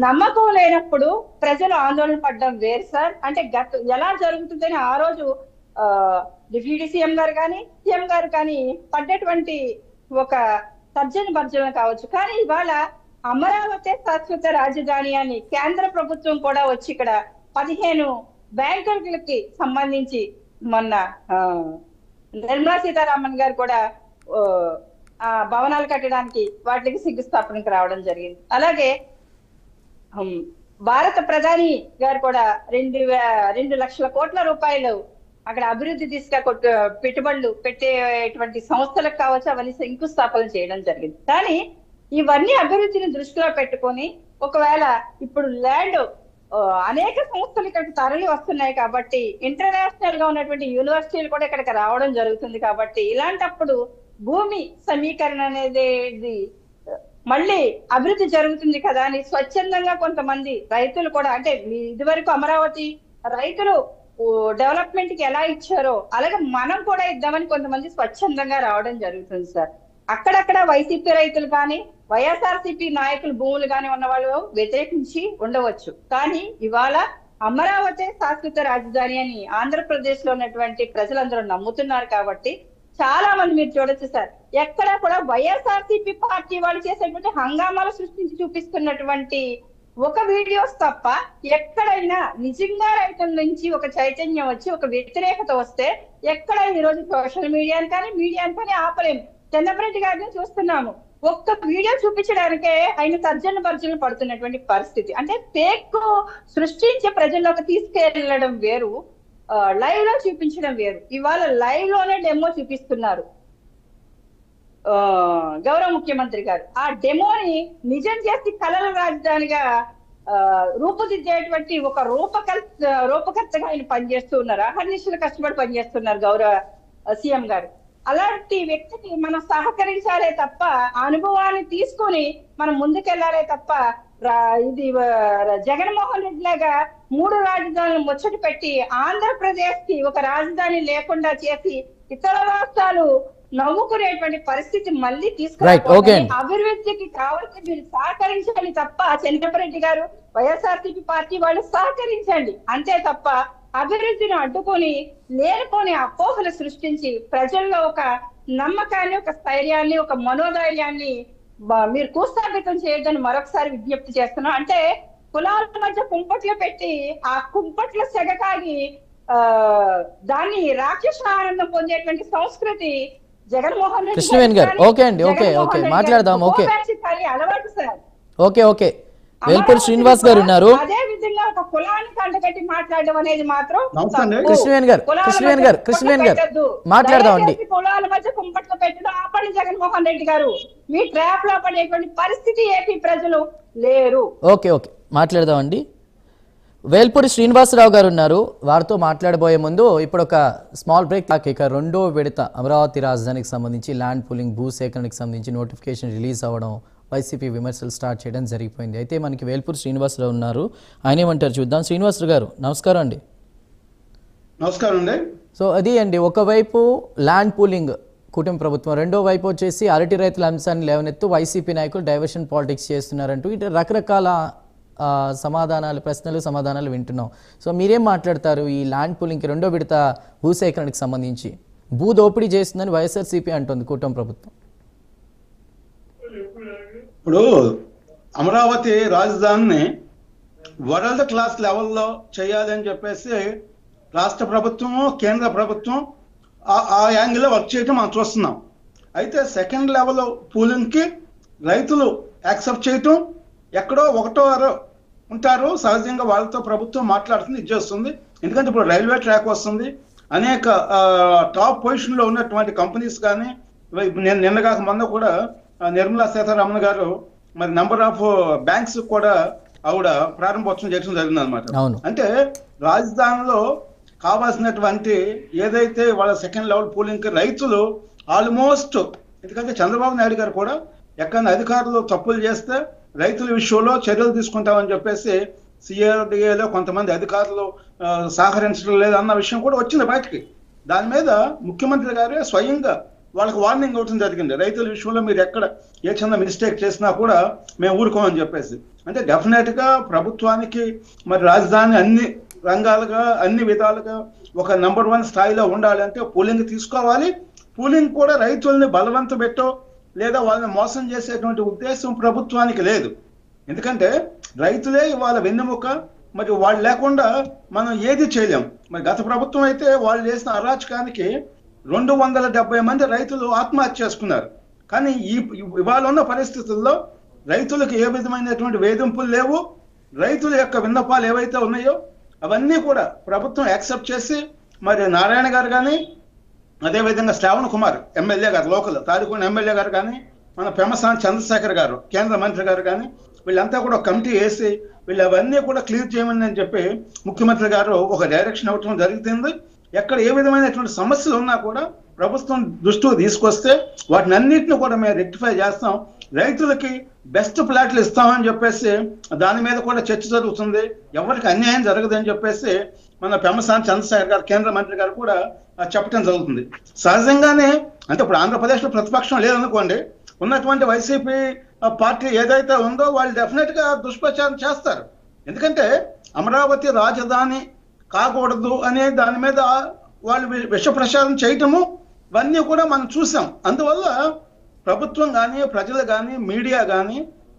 నమ్మకం లేనప్పుడు ప్రజలు ఆందోళన పడడం వేరు సార్. అంటే ఎలా జరుగుతుందని ఆ రోజు డిప్యూటీ సీఎం గారు కానీ సీఎం గారు కానీ పడ్డటువంటి ఒక తర్జన భర్జన కావచ్చు, కానీ ఇవాళ అమరావతి శాశ్వత రాజధాని అని కేంద్ర ప్రభుత్వం కూడా వచ్చి ఇక్కడ 15 బ్యాంకులకి సంబంధించి మొన్న నిర్మలా సీతారామన్ గారు కూడా భవనాలు కట్టడానికి వాటికి శంకుస్థాపనకు రావడం జరిగింది. అలాగే భారత ప్రధాని గారు కూడా 2 లక్షల కోట్ల రూపాయలు అక్కడ అభివృద్ధి దిశగా పెట్టుబడులు పెట్టేటువంటి సంస్థలకు కావచ్చు అవన్నీ శంకుస్థాపన చేయడం జరిగింది. కానీ ఇవన్నీ అభివృద్ధిని దృష్టిలో పెట్టుకొని ఒకవేళ ఇప్పుడు ల్యాండ్ అనేక సంస్థలు ఇక్కడికి తరలి వస్తున్నాయి కాబట్టి ఇంటర్నేషనల్ గా ఉన్నటువంటి యూనివర్సిటీలు కూడా ఇక్కడికి రావడం జరుగుతుంది కాబట్టి ఇలాంటప్పుడు భూమి సమీకరణ అనేది మళ్ళీ అభివృద్ధి జరుగుతుంది కదా అని స్వచ్ఛందంగా కొంతమంది రైతులు కూడా, అంటే ఇదివరకు అమరావతి రైతులు డెవలప్మెంట్ కి ఎలా ఇచ్చారో అలాగే మనం కూడా ఇద్దామని కొంతమంది స్వచ్ఛందంగా రావడం జరుగుతుంది సార్. అక్కడక్కడ వైసీపీ రైతులు కానీ వైఎస్ఆర్సీపీ నాయకులు భూములు కానీ ఉన్న వాళ్ళు వ్యతిరేకించి ఉండవచ్చు, కానీ ఇవాళ అమరావతి శాశ్వత రాజధాని అని ఆంధ్రప్రదేశ్ లో ఉన్నటువంటి ప్రజలందరూ నమ్ముతున్నారు కాబట్టి చాలా మంది మీరు చూడొచ్చు సార్, ఎక్కడా కూడా వైఎస్ఆర్సీపీ పార్టీ వాళ్ళు చేసేటువంటి హంగామాలు సృష్టించి చూపిస్తున్నటువంటి ఒక వీడియోస్ తప్ప ఎక్కడైనా నిజంగా రైతుల నుంచి ఒక చైతన్యం వచ్చి ఒక వ్యతిరేకత వస్తే ఎక్కడ ఈ రోజు సోషల్ మీడియాని కానీ ఆపలేము. చంద్రబాబు గారిని చూస్తున్నాము, ఒక్క వీడియో చూపించడానికే ఆయన తర్జన భర్జన పడుతున్నటువంటి పరిస్థితి. అంటే ఫేక్ సృష్టించే ప్రజల్లోకి తీసుకెళ్లడం వేరు, లైవ్ లో చూపించడం వేరు. ఇవాళ లైవ్ లోనే డెమో చూపిస్తున్నారు గౌరవ ముఖ్యమంత్రి గారు. ఆ డెమోని నిజం చేసి కళల రాజధానిగా రూపుదిద్దేటువంటి ఒక రూపకర్తగా ఆయన పనిచేస్తూ ఉన్నారు, అహర్నిశలు కష్టపడి పనిచేస్తున్నారు గౌరవ సీఎం గారు. అలాంటి వ్యక్తికి మనం సహకరించాలే తప్ప అనుభవాన్ని తీసుకొని మనం ముందుకెళ్లాలే తప్ప ఇది జగన్మోహన్ రెడ్డి లాగా 3 రాజధానులు ముచ్చట పెట్టి ఆంధ్రప్రదేశ్ కి ఒక రాజధాని లేకుండా చేసి ఇతర రాష్ట్రాలు నవ్వుకునేటువంటి పరిస్థితి మళ్ళీ తీసుకురావాలి. అభివృద్ధికి కావాల్సి మీరు సహకరించాలి తప్ప చంద్రబాబు గారు వైఎస్ఆర్సీపీ పార్టీ వాళ్ళు సహకరించండి అంతే తప్ప అభివృద్ధిని అడ్డుకొని లేనిపోని అపోహలు సృష్టించి ప్రజల్లో ఒక నమ్మకాన్ని ఒక స్థైర్యాన్ని ఒక మనోధైర్యాన్ని మీరు కూస్థాపితం చేయొద్దని మరొకసారి విజ్ఞప్తి చేస్తున్నాం. అంటే కులాల మధ్య కుంపట్లు పెట్టి ఆ కుంపట్ల సెగకాగి దాన్ని రాక్షస ఆనందం పొందేటువంటి సంస్కృతి జగన్మోహన్ రెడ్డి కృష్ణవేణి గారు ఓకే అండి ఓకే మాట్లాడదాం. అలవాటు సార్. ఓకే వేల్పూరి శ్రీనివాస్ గారు ఉన్నారు. అదే విధంగా ఒక కులానికి అంటగట్టి మాట్లాడడం అనేది మాత్రం కృష్ణవేణి గారు మాట్లాడదామండి. కులాల మధ్య కుంపట్లు పెట్టడం ఆపండి జగన్మోహన్ రెడ్డి గారు. మీ ట్రాప్ లో పడేటువంటి పరిస్థితి ఏపీ ప్రజలు లేరు. ఓకే మాట్లాడదామండి. వేల్పూరి శ్రీనివాసరావు గారు ఉన్నారు, వారితో మాట్లాడబోయే ముందు ఇప్పుడు ఒక స్మాల్ బ్రేక్. ఇక రెండో విడత అమరావతి రాజధానికి సంబంధించి ల్యాండ్ పూలింగ్ భూసేకరణకి సంబంధించి నోటిఫికేషన్ రిలీజ్ అవ్వడం, వైసీపీ విమర్శలు స్టార్ట్ చేయడం జరిగిపోయింది. అయితే మనకి వేల్పూరి శ్రీనివాసరావు ఉన్నారు, ఆయన ఏమంటారు చూద్దాం. శ్రీనివాసరావు గారు నమస్కారం అండి. నమస్కారం అండి. సో అది అండి, ఒకవైపు ల్యాండ్ పూలింగ్ కూటమి ప్రభుత్వం, రెండో వైపు వచ్చేసి అరటి రైతుల అంశాన్ని లేవనెత్తు వైసీపీ నాయకులు డైవర్షన్ పాలిటిక్స్ చేస్తున్నారంటూ ఇటు రకరకాల ప్రశ్నలు సమాధానాలు వింటున్నాం. సో మీరేం మాట్లాడతారు ఈ ల్యాండ్ పూలింగ్కి రెండో విడత భూసేకరణకు సంబంధించి? భూ దోపిడీ చేస్తుందని వైఎస్ఆర్సీపీ అంటుంది కూటమి ప్రభుత్వం. ఇప్పుడు అమరావతి రాజధానిని వరల్డ్ క్లాస్ లెవెల్లో చేయాలని చెప్పేసి రాష్ట్ర ప్రభుత్వము కేంద్ర ప్రభుత్వం ఆ యాంగిల్లో వర్క్ చేయడం మనం చూస్తున్నాం. అయితే సెకండ్ లెవెల్ పూలింగ్కి రైతులు యాక్సెప్ట్ చేయటం, ఎక్కడో ఒకటో ఉంటారు సహజంగా, వాళ్ళతో ప్రభుత్వం మాట్లాడుతుంది, ఇది చేస్తుంది. ఎందుకంటే ఇప్పుడు రైల్వే ట్రాక్ వస్తుంది, అనేక టాప్ పొజిషన్లో ఉన్నటువంటి కంపెనీస్ కానీ, నేను నిన్నగాక మొన్న కూడా నిర్మలా సీతారామన్ గారు మరి నెంబర్ ఆఫ్ బ్యాంక్స్ కూడా ఆవిడ ప్రారంభోత్సవం చేయడం జరిగింది అనమాట. అంటే రాజధానిలో కావాల్సినటువంటి ఏదైతే వాళ్ళ సెకండ్ లెవెల్ పూలింగ్ రైతులు ఆల్మోస్ట్, ఎందుకంటే చంద్రబాబు నాయుడు గారు కూడా ఎక్కడైనా అధికారులు తప్పులు చేస్తే రైతుల విషయంలో చర్యలు తీసుకుంటామని చెప్పేసి సిఆర్డిఏలో కొంతమంది అధికారులు సహకరించడం లేదు అన్న విషయం కూడా వచ్చింది బయటికి. దాని మీద ముఖ్యమంత్రి గారే స్వయంగా వాళ్ళకి వార్నింగ్ ఇవ్వడం జరిగింది, రైతుల విషయంలో మీరు ఎక్కడ ఏ చిన్న మిస్టేక్ చేసినా కూడా మేము ఊరుకోమని చెప్పేసి. అంటే డెఫినెట్ గా ప్రభుత్వానికి మరి రాజధాని అన్ని రంగాలుగా అన్ని విధాలుగా ఒక నెంబర్ 1 స్థాయిలో ఉండాలంటే పూలింగ్ తీసుకోవాలి. పూలింగ్ కూడా రైతుల్ని బలవంత పెట్టో లేదా వాళ్ళని మోసం చేసేటువంటి ఉద్దేశం ప్రభుత్వానికి లేదు. ఎందుకంటే రైతులే వాళ్ళ వెన్నెముక, మరి వాళ్ళు లేకుండా మనం ఏది చేయలేం. మరి గత ప్రభుత్వం అయితే వాళ్ళు చేసిన అరాచకానికి 270 మంది రైతులు ఆత్మహత్య చేసుకున్నారు. కానీ ఇవాళ ఉన్న పరిస్థితుల్లో రైతులకు ఏ విధమైనటువంటి వేధింపులు లేవు. రైతుల యొక్క విన్నపాలు ఏవైతే ఉన్నాయో అవన్నీ కూడా ప్రభుత్వం యాక్సెప్ట్ చేసి, మరి నారాయణ గారు కానీ, అదేవిధంగా శ్రావణ్ కుమార్ ఎమ్మెల్యే గారు, లోకల్ తాడికొండ ఎమ్మెల్యే గారు కానీ, మన పెమ్మసాని చంద్రశేఖర్ గారు కేంద్ర మంత్రి గారు కానీ, వీళ్ళంతా కూడా కమిటీ వేసి వీళ్ళు అవన్నీ కూడా క్లియర్ చేయమని అని చెప్పి ముఖ్యమంత్రి గారు ఒక డైరెక్షన్ ఇవ్వటం జరుగుతుంది. ఎక్కడ ఏ విధమైనటువంటి సమస్యలు ఉన్నా కూడా ప్రభుత్వం దృష్టికి తీసుకొస్తే వాటిని అన్నింటిని కూడా మేము రెక్టిఫై చేస్తాం, రైతులకి బెస్ట్ ప్లాట్లు ఇస్తామని చెప్పేసి దాని మీద కూడా చర్చ జరుగుతుంది. ఎవరికి అన్యాయం జరగదని చెప్పేసి మన పెమ్మసాని చంద్రశేఖర్ గారు కేంద్ర మంత్రి గారు కూడా చెప్పడం జరుగుతుంది. సహజంగానే అంటే ఇప్పుడు ఆంధ్రప్రదేశ్లో ప్రతిపక్షం లేదనుకోండి, ఉన్నటువంటి వైసీపీ పార్టీ ఏదైతే ఉందో వాళ్ళు డెఫినెట్ గా దుష్ప్రచారం చేస్తారు. ఎందుకంటే అమరావతి రాజధాని కాకూడదు అనే దాని మీద వాళ్ళు విష ప్రచారం చేయటము ఇవన్నీ కూడా మనం చూసాం. అందువల్ల ప్రభుత్వం కానీ, ప్రజలు కానీ, మీడియా కానీ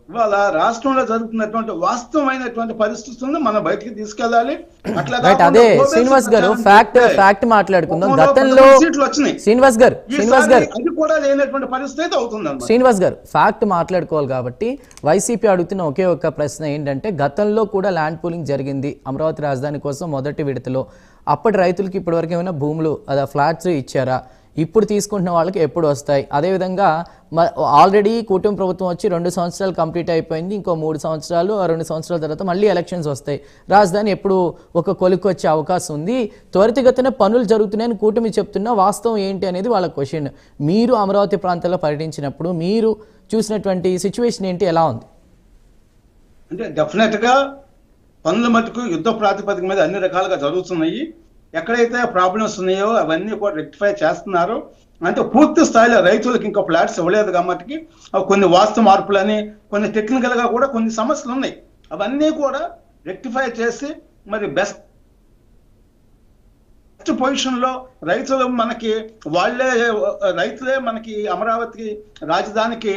ఇవాళ రాష్ట్రంలో జరుగుతున్నటువంటి వాస్తవమైనటువంటి పరిస్థితులను మనం బయటికి తీసుకెళ్ళాలి. అట్లా అదే శ్రీనివాస్ గారు ఫ్యాక్ట్ మాట్లాడుకుందాం. గతంలో శ్రీనివాస్ గారు అది కూడా లేనటువంటి పరిస్థితి అవుతుంది. శ్రీనివాస్ గారు ఫ్యాక్ట్ మాట్లాడుకోవాలి కాబట్టి వైసీపీ అడుగుతున్న ఒకే ఒక ప్రశ్న ఏంటంటే, గతంలో కూడా ల్యాండ్ పూలింగ్ జరిగింది అమరావతి రాజధాని కోసం మొదటి విడతలో. అప్పటి రైతులకి ఇప్పటివరకు ఏమైనా భూములు ఫ్లాట్స్ ఇచ్చారా? ఇప్పుడు తీసుకుంటున్న వాళ్ళకి ఎప్పుడు వస్తాయి? అదేవిధంగా ఆల్రెడీ కూటమి ప్రభుత్వం వచ్చి 2 సంవత్సరాలు కంప్లీట్ అయిపోయింది, ఇంకో 3 సంవత్సరాలు, 2 సంవత్సరాల తర్వాత మళ్ళీ ఎలక్షన్స్ వస్తాయి. రాజధాని ఎప్పుడు ఒక కొలికి వచ్చే అవకాశం ఉంది, త్వరితగతిన పనులు జరుగుతున్నాయని కూటమి చెప్తున్నా వాస్తవం ఏంటి అనేది వాళ్ళ క్వశ్చన్. మీరు అమరావతి ప్రాంతాల్లో పర్యటించినప్పుడు మీరు చూసినటువంటి సిచ్యువేషన్ ఏంటి, ఎలా ఉంది? అంటే డెఫినెట్ గా పనుల మటుకు యుద్ధ ప్రాతిపదిక మీద అన్ని రకాలుగా జరుగుతున్నాయి. ఎక్కడైతే ప్రాబ్లమ్స్ ఉన్నాయో అవన్నీ కూడా రెక్టిఫై చేస్తున్నారు. అంటే పూర్తి స్థాయిలో రైతులకు ఇంకా ఫ్లాట్స్ ఇవ్వలేదు కాబట్టి కొన్ని వాస్తు మార్పులని, కొన్ని టెక్నికల్ గా కూడా కొన్ని సమస్యలు ఉన్నాయి. అవన్నీ కూడా రెక్టిఫై చేసి మరి బెస్ట్ పొజిషన్ లో రైతులు మనకి రైతులే మనకి అమరావతి రాజధానికి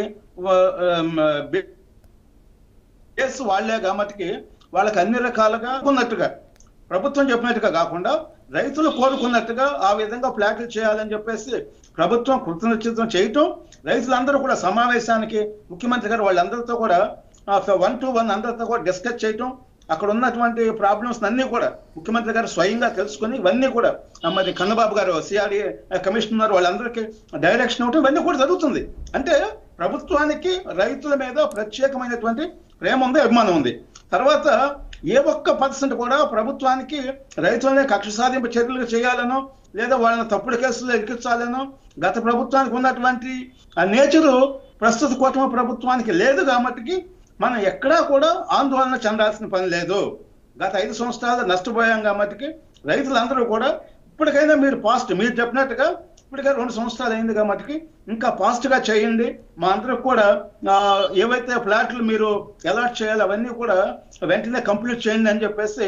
బేస్ వాళ్లే కాబట్టి వాళ్ళకి అన్ని రకాలుగా ఉన్నట్టుగా ప్రభుత్వం చెప్పినట్టుగా కాకుండా రైతులు కోరుకున్నట్టుగా ఆ విధంగా ప్లాట్లు చేయాలని చెప్పేసి ప్రభుత్వం కృతనిశ్చితం చేయటం, రైతులందరూ కూడా సమావేశానికి ముఖ్యమంత్రి గారు వాళ్ళందరితో కూడా 1-to-1 అందరితో కూడా డిస్కస్ చేయటం, అక్కడ ఉన్నటువంటి ప్రాబ్లమ్స్ అన్ని కూడా ముఖ్యమంత్రి గారు స్వయంగా తెలుసుకుని ఇవన్నీ కూడా మరి కన్నబాబు గారు సిఆర్డీఏ కమిషనర్ వాళ్ళందరికీ డైరెక్షన్ ఇవ్వటం ఇవన్నీ కూడా జరుగుతుంది. అంటే ప్రభుత్వానికి రైతుల మీద ప్రత్యేకమైనటువంటి ప్రేమ ఉంది, అభిమానం ఉంది. తర్వాత ఏ ఒక్క % కూడా ప్రభుత్వానికి రైతులనే కక్ష సాధింపు చర్యలు చేయాలనో లేదా వాళ్ళని తప్పుడు కేసులు ఎక్కించాలనో గత ప్రభుత్వానికి ఉన్నటువంటి ఆ నేచరు ప్రస్తుత కూటమి ప్రభుత్వానికి లేదు కాబట్టి మనం ఎక్కడా కూడా ఆందోళన చెందాల్సిన పని లేదు. గత 5 సంవత్సరాలు నష్టపోయాం కాబట్టి రైతులందరూ కూడా ఇప్పటికైనా మీరు మీరు చెప్పినట్టుగా ఇప్పటికే 2 సంవత్సరాలు అయింది కాబట్టి ఇంకా గా చేయండి. మా అందరికి కూడా ఏవైతే ఫ్లాట్లు మీరు అలాట్ చేయాలి అవన్నీ కూడా వెంటనే కంప్లీట్ చేయండి అని చెప్పేసి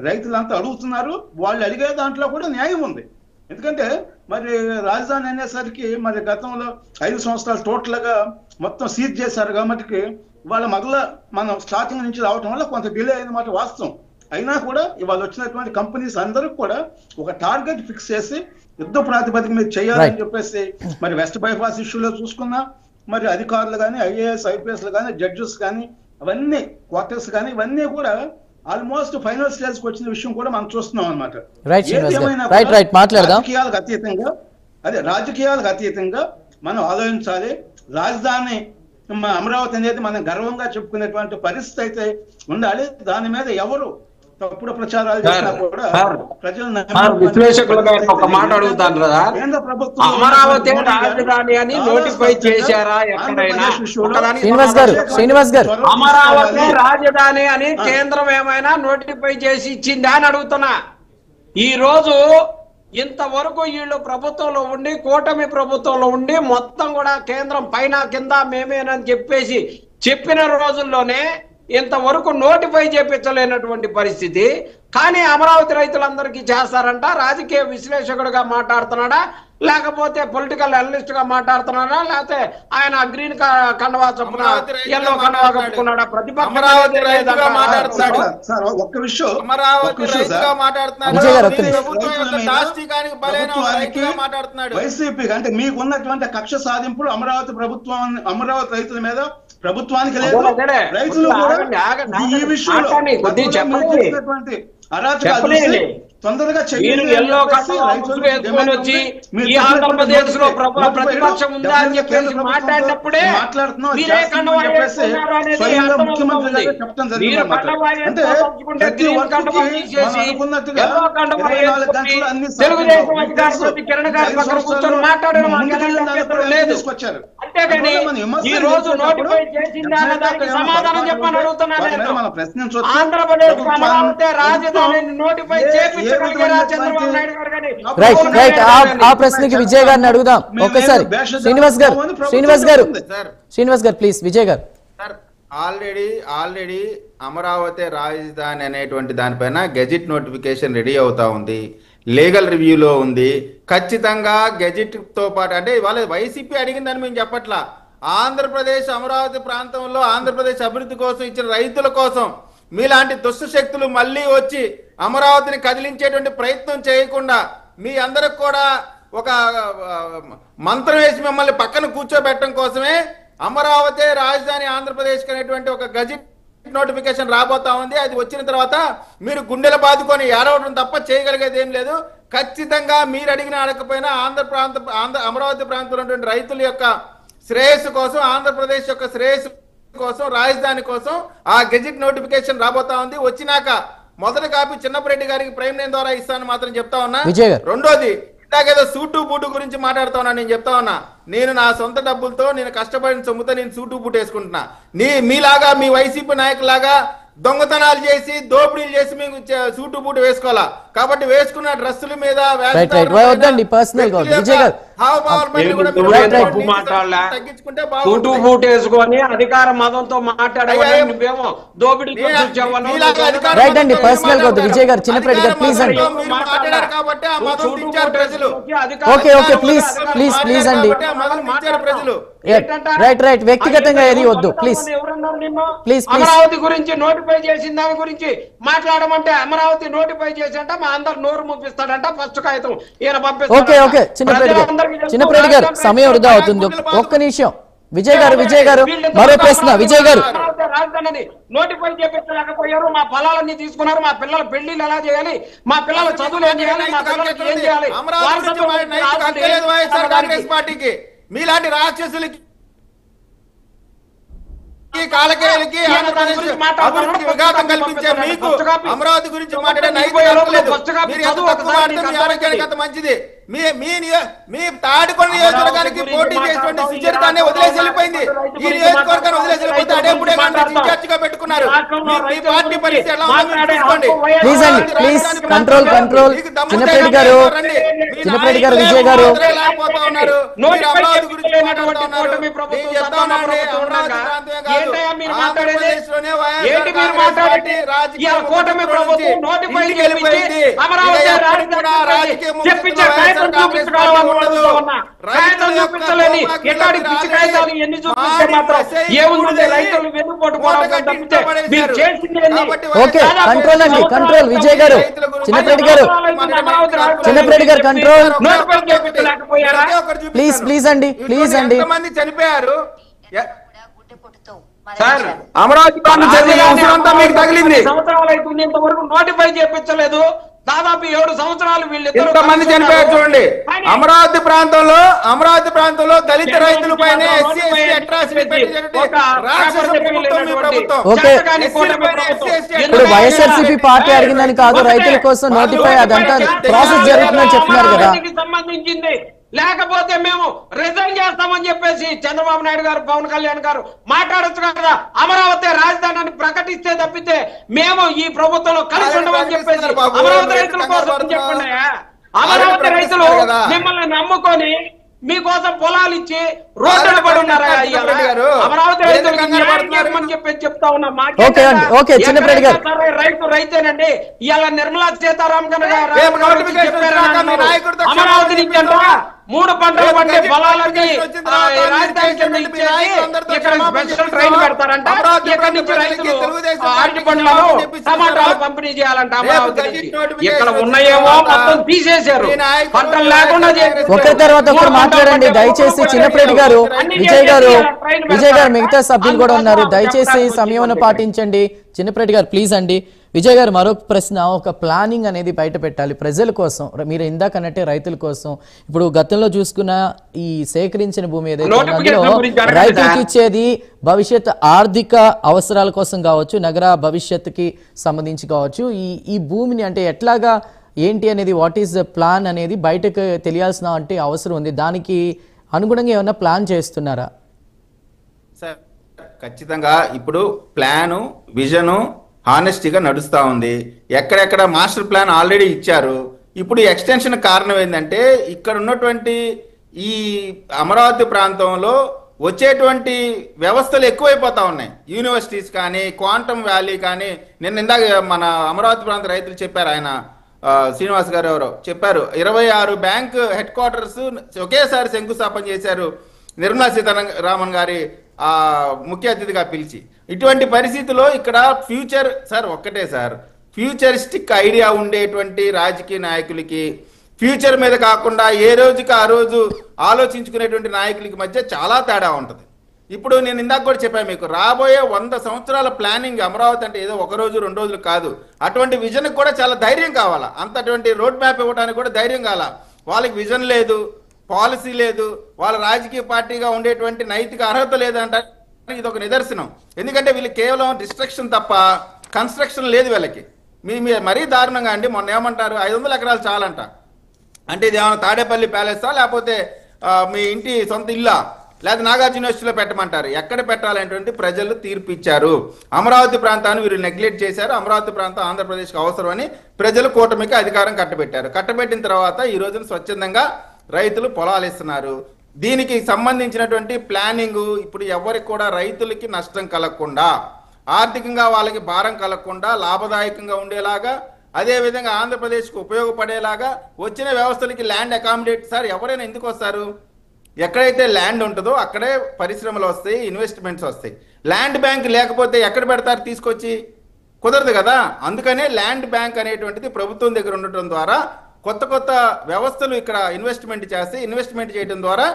రైతులంతా అడుగుతున్నారు. వాళ్ళు అడిగే దాంట్లో కూడా న్యాయం ఉంది. ఎందుకంటే మరి రాజధాని అనేసరికి మరి గతంలో 5 సంవత్సరాలు టోటల్ గా మొత్తం సీజ్ చేశారు కాబట్టి వాళ్ళ మొదల మనం స్టార్టింగ్ నుంచి రావటం వల్ల కొంత డిలే అయినమాట వాస్తవం. అయినా కూడా ఇవాళ వచ్చినటువంటి కంపెనీస్ అందరికి కూడా ఒక టార్గెట్ ఫిక్స్ చేసి యుద్ధ ప్రాతిపదిక మీద చేయాలని చెప్పేసి మరి వెస్ట్ బైపాస్ ఇష్యూలో చూసుకున్నా మరి అధికారులు కానీ ఐఏఎస్ ఐపీఎస్లు కానీ జడ్జెస్ కానీ అవన్నీ క్వార్టర్స్ కానీ ఇవన్నీ కూడా ఆల్మోస్ట్ ఫైనల్ స్టేజ్ కి వచ్చిన విషయం కూడా మనం చూస్తున్నాం అనమాట. రాజకీయాలకు అతీతంగా మనం ఆలోచించాలి. రాజధాని అమరావతి అనేది మనం గర్వంగా చెప్పుకునేటువంటి పరిస్థితి అయితే ఉండాలి. దాని మీద ఎవరు తప్పుడు ప్రచారాలు చేసినా కూడా విశ్లేషకులుగా ఒక మాట అడుగుతాను కదా, అమరావతి రాజధాని అని నోటిఫై చేశారా ఎక్కడైనా? అమరావతి రాజధాని అని కేంద్రం ఏమైనా నోటిఫై చేసి ఇచ్చిందా అని అడుగుతున్నా. ఈ రోజు ఇంతవరకు వీళ్ళు ప్రభుత్వంలో ఉండి కూటమి ప్రభుత్వంలో ఉండి మొత్తం కూడా కేంద్రం పైన కింద మేమేనని చెప్పేసి చెప్పిన రోజుల్లోనే ఇంతవరకు నోటిఫై చేపించలేనటువంటి పరిస్థితి. కానీ అమరావతి రైతులందరికీ చేస్తారంట. రాజకీయ విశ్లేషకుడుగా మాట్లాడుతున్నాడా, లేకపోతే పొలిటికల్ అనలిస్ట్ గా మాట్లాడుతున్నాడా, లేకపోతే ఆయన గ్రీన్ కండవా చొప్పున ఎల్లో కండవా కప్పుకున్నాడా? వైసీపీ అంటే మీకు ఉన్నటువంటి కక్ష సాధింపులు అమరావతి రైతుల మీద ప్రభుత్వానికి లేదు. రైతులు ఈ విషయంలో అరాచకాలు తొందరగా ఆంధ్రప్రదేశ్ లో ప్రతిపక్షం ఉందా అని చెప్పేసి మాట్లాడినప్పుడే తెలుగుదేశం అధికారులు కిరణ్ గారి పక్కన కూర్చొని మాట్లాడడం లేదు. అంతేగాని ఈ రోజు నోటిఫై చేసిందా అనే దానికి సమాధానం చెప్పని అడుగుతున్నాను. ఆంధ్రప్రదేశ్ అమరావతి రాజధానిని నోటిఫై చేపించగలిగారా చంద్రబాబు నాయుడు గారు? కానీ ఆ ప్రశ్నకి విజయ్ గారిని అడుగుదాం ఒక్కసారి. శ్రీనివాస్ గారు ప్లీజ్. విజయ్ గారు ఆల్రెడీ అమరావతి రాజధాని అనేటువంటి దానిపైన గెజిట్ నోటిఫికేషన్ రెడీ అవుతా ఉంది, లీగల్ రివ్యూలో ఉంది. ఖచ్చితంగా గెజిట్ తో పాటు అంటే ఇవాళ వైసీపీ అడిగిందని మేము చెప్పట్లా. ఆంధ్రప్రదేశ్ అమరావతి ప్రాంతంలో ఆంధ్రప్రదేశ్ అభివృద్ధి కోసం ఇచ్చిన రైతుల కోసం మీలాంటి దుష్ట శక్తులు మళ్ళీ వచ్చి అమరావతిని కదిలించేటువంటి ప్రయత్నం చేయకుండా మీ అందరికి కూడా ఒక మంత్రం వేసి మిమ్మల్ని పక్కన కూర్చోబెట్టడం కోసమే అమరావతి రాజధాని ఆంధ్రప్రదేశ్ అనేటువంటి ఒక గెజిట్ నోటిఫికేషన్ రాబోతా ఉంది. అది వచ్చిన తర్వాత మీరు గుండెలు బాదుకొని ఏడవడం తప్ప చేయగలిగేది ఏం లేదు. ఖచ్చితంగా మీరు అడిగిన అడగకపోయినా అమరావతి ప్రాంతంలో ఉన్నటువంటి రైతుల యొక్క శ్రేయస్సు కోసం, ఆంధ్రప్రదేశ్ యొక్క శ్రేయస్సు కోసం, రాజధాని కోసం ఆ గెజిట్ నోటిఫికేషన్ రాబోతా ఉంది. వచ్చినాక మొదటి కాపీ చిన్నపరెడ్డి గారికి ప్రైమ్ లైన్ ద్వారా ఇస్తాను మాత్రం చెప్తా ఉన్నా. రెండోది ఇందాకేదో సూటు బూటు గురించి మాట్లాడుతా ఉన్నా. నేను చెప్తా ఉన్నా, నేను నా సొంత డబ్బులతో నేను కష్టపడిన సొమ్ముతో నేను సూటు బూటు వేసుకుంటున్నా. మీలాగా మీ వైసీపీ నాయకులాగా దొంగతనాలు చేసి దోపిడీలు చేసి మేము సూటు బూటు వేసుకోవాలా? కాబట్టి వేసుకున్న డ్రెస్సుల మీద సూటు బూటు వేసుకొని అధికార మతంతో మాట్లాడే నువ్వేమో దోపిడీ వ్యక్తిగతంగా ఏది వద్దు ప్లీజ్. అమరావతి గురించి నోటిఫై చేసిన దాని గురించి మాట్లాడమంటే అమరావతి నోటిఫై చేసంట మా అందరు నోరు ముప్పిస్తాడంట. ఫస్ట్ కాగితం ఈయన పంపిస్తాడు. చిన్నపరెడ్డి గారు సమయం వృధా అవుతుంది. ఒక్క నిమిషం. విజయ్ గారు మరో ప్రశ్న. విజయ్ గారు రాజధానిని నోటిఫై చేపించలేకపోయారు. మా పొలాలన్నీ తీసుకున్నారు. మా పిల్లల పెళ్లిళ్ళు ఎలా చేయాలి, మా పిల్లల చదువులు ఏం చేయాలి, మా పిల్లలకి ఏం చేయాలి? కాంగ్రెస్ పార్టీకి మీలాంటి రాక్షసులకి కాలకేయులకి అభివృద్ధి విఘాతం కల్పించే మీకు అమరావతి గురించి మాట్లాడే నైతికత లేదు. మీరు ఎంత తక్కువ మాట్లాడితే మీ ఆరోగ్యానికి అంత మంచిది. మీ తాడికొండ నియోజకవర్గానికి పోటీ చేసినటువంటి సుచరితాన్ని వదిలేసి వెళ్ళిపోయింది. ఈ నియోజకవర్గాన్ని వదిలేసి వెళ్ళిపోతే అడేపుడే ఇన్ఛార్జ్ గా పెట్టుకున్నారు. మీ పార్టీ పరిస్థితి ఎలా ఉందో చూసుకోండి. ప్లీజ్ అండి, ప్లీజ్ కంట్రోల్ కంట్రోల్. చిన్నపరెడ్డి గారు, చిన్నపరెడ్డి గారు, విజయ్ గారు, అమరావతి గురించి మాట్లాడుతున్నారు. ఓకే కంట్రోల్ అండి, కంట్రోల్. విజయ్ గారు, చిన్నపరెడ్డి గారు, చిన్నపరెడ్డి గారు కంట్రోల్. ప్లీజ్ ప్లీజ్ అండి, ప్లీజ్ అండి. ఎంతమంది చనిపోయారు సార్? అమరావతి మీకు తగిలింది. సంవత్సరాలు అవుతుంది, ఇంతవరకు నోటిఫై చేయించలేదు. దాదాపు 7 సంవత్సరాలు వీళ్ళిద్దరు ఎంతమంది చనిపోయారు చూడండి. అమరావతి ప్రాంతంలో దళిత రైతుల పైన ఎస్సీ ఎస్టీ అట్రాసిటీ ఇప్పుడు వైఎస్ఆర్సీపీ పార్టీ అడిగిందని కాదు, రైతుల కోసం నోటిఫై అదంతా ప్రాసెస్ జరుగుతుందని చెప్తున్నారు కదా. సంబంధించింది. లేకపోతే మేము రిజైన్ చేస్తామని చెప్పేసి చంద్రబాబు నాయుడు గారు, పవన్ కళ్యాణ్ గారు మాట్లాడొచ్చు కదా. అమరావతి రాజధానిని ప్రకటిస్తే తప్పితే మేము ఈ ప్రభుత్వంలో కలిసి ఉండమని చెప్పేసి అమరావతి రైతుల కోసం చెప్పండి. అమరావతి రైతులు మిమ్మల్ని నమ్ముకొని మీకోసం పొలాలు ఇచ్చి రోడ్డు పడి ఉన్నారా? అమరావతి రైతులు చెప్పేసి చెప్తా ఉన్నాం. రైతు రైతేనండి. ఇవాళ నిర్మలా సీతారామన్ అమరావతి నుంచి అంట 3 పంటలు పండే పొలాలకి రాజధాని కింద ఇచ్చేసి ఇక్కడ స్పెషల్ ట్రైన్ పెడతారంట. ఇక్కడ నుంచి రైతులు అరటి పండ్లను, టమాటాలు పంపిణీ చేయాలంట అమరావతి నుంచి. ఇక్కడ ఉన్నాయేమో మొత్తం తీసేశారు, పంటలు లేకుండా. ఒకరి తర్వాత ఒకరు మాట్లాడండి దయచేసి. చిన్నపరెడ్డి గారు, విజయ్ గారు, మిగతా సభ్యులు కూడా ఉన్నారు, దయచేసి సమయం పాటించండి. చిన్నపరెడ్డి గారు ప్లీజ్ అండి. విజయ్ గారు, మరొక ప్రశ్న. ఒక ప్లానింగ్ అనేది బయట పెట్టాలి ప్రజల కోసం. మీరు ఇందాక అన్నట్టే రైతుల కోసం. ఇప్పుడు గతంలో చూసుకున్న ఈ సేకరించిన భూమి ఏదైతే అందులో రైతులకు ఇచ్చేది భవిష్యత్ ఆర్థిక అవసరాల కోసం కావచ్చు, నగర భవిష్యత్తుకి సంబంధించి కావచ్చు. ఈ భూమిని అంటే ఎట్లాగా ఏంటి అనేది, వాట్ ఈస్ ద ప్లాన్ అనేది బయటకు తెలియాల్సిన అంటే అవసరం ఉంది. దానికి అనుగుణంగా ఏమైనా ప్లాన్ చేస్తున్నారా? సార్ ఖచ్చితంగా ఇప్పుడు ప్లాను, విజను హానెస్టీగా నడుస్తూ ఉంది. ఎక్కడెక్కడ మాస్టర్ ప్లాన్ ఆల్రెడీ ఇచ్చారు. ఇప్పుడు ఎక్స్టెన్షన్ కారణం ఏంటంటే ఇక్కడ ఉన్నటువంటి ఈ అమరావతి ప్రాంతంలో వచ్చేటువంటి వ్యవస్థలు ఎక్కువైపోతా ఉన్నాయి. యూనివర్సిటీస్ కానీ, క్వాంటమ్ వ్యాలీ కానీ. ఇందాక మన అమరావతి ప్రాంత రైతులు చెప్పారు, ఆయన శ్రీనివాస్ గారు ఎవరో చెప్పారు, 26 బ్యాంక్ హెడ్ క్వార్టర్స్ ఒకేసారి శంకుస్థాపన చేశారు నిర్మలా సీతారామన్ గారి ముఖ్య అతిథిగా పిలిచి. ఇటువంటి పరిస్థితుల్లో ఇక్కడ ఫ్యూచర్ సార్ ఒక్కటే సార్, ఫ్యూచరిస్టిక్ ఐడియా ఉండేటువంటి రాజకీయ నాయకులకి, ఫ్యూచర్ మీద కాకుండా ఏ రోజుకి ఆ రోజు ఆలోచించుకునేటువంటి నాయకులకి మధ్య చాలా తేడా ఉంటుంది. ఇప్పుడు నేను ఇందాక కూడా చెప్పాను మీకు, రాబోయే 100 సంవత్సరాల ప్లానింగ్ అమరావతి అంటే ఏదో 1 రోజు 2 రోజులు కాదు. అటువంటి విజన్కి కూడా చాలా ధైర్యం కావాలా. అటువంటి రోడ్ మ్యాప్ ఇవ్వడానికి కూడా ధైర్యం కావాలా. వాళ్ళకి విజన్ లేదు, పాలసీ లేదు, వాళ్ళ రాజకీయ పార్టీగా ఉండేటువంటి నైతిక అర్హత లేదంట. ఇది ఒక నిదర్శనం. ఎందుకంటే వీళ్ళు కేవలం డిస్ట్రక్షన్ తప్ప కన్స్ట్రక్షన్ లేదు వీళ్ళకి. మరీ దారుణంగా అండి. మొన్న ఏమంటారు, 500 ఎకరాలు చాలంట. అంటే ఇది ఏమైనా తాడేపల్లి ప్యాలెసా, లేకపోతే మీ ఇంటి సొంత ఇల్లా, లేదా నాగార్జున యూనివర్సిటీలో పెట్టమంటారు. ఎక్కడ పెట్టాలనేటువంటి ప్రజలు తీర్పు ఇచ్చారు. అమరావతి ప్రాంతాన్ని వీరు నెగ్లెక్ట్ చేశారు. అమరావతి ప్రాంతం ఆంధ్రప్రదేశ్కి అవసరమని ప్రజలు కూటమికి అధికారం కట్టబెట్టారు. కట్టబెట్టిన తర్వాత ఈ రోజున స్వచ్ఛందంగా రైతులు పొలాలు ఇస్తున్నారు. దీనికి సంబంధించినటువంటి ప్లానింగ్ ఇప్పుడు ఎవరికి కూడా రైతులకి నష్టం కలగకుండా, ఆర్థికంగా వాళ్ళకి భారం కలగకుండా, లాభదాయకంగా ఉండేలాగా, అదేవిధంగా ఆంధ్రప్రదేశ్కి ఉపయోగపడేలాగా వచ్చిన వ్యవస్థలకి ల్యాండ్ అకామిడేట్. సార్ ఎవరైనా ఎందుకు వస్తారు? ఎక్కడైతే ల్యాండ్ ఉంటుందో అక్కడే పరిశ్రమలు వస్తాయి, ఇన్వెస్ట్మెంట్స్ వస్తాయి. ల్యాండ్ బ్యాంక్ లేకపోతే ఎక్కడ పెడతారు తీసుకొచ్చి? కుదరదు కదా. అందుకనే ల్యాండ్ బ్యాంక్ అనేటువంటిది ప్రభుత్వం దగ్గర ఉండటం ద్వారా కొత్త కొత్త వ్యవస్థలు ఇక్కడ ఇన్వెస్ట్మెంట్ చేస్తే, ఇన్వెస్ట్మెంట్ చేయడం ద్వారా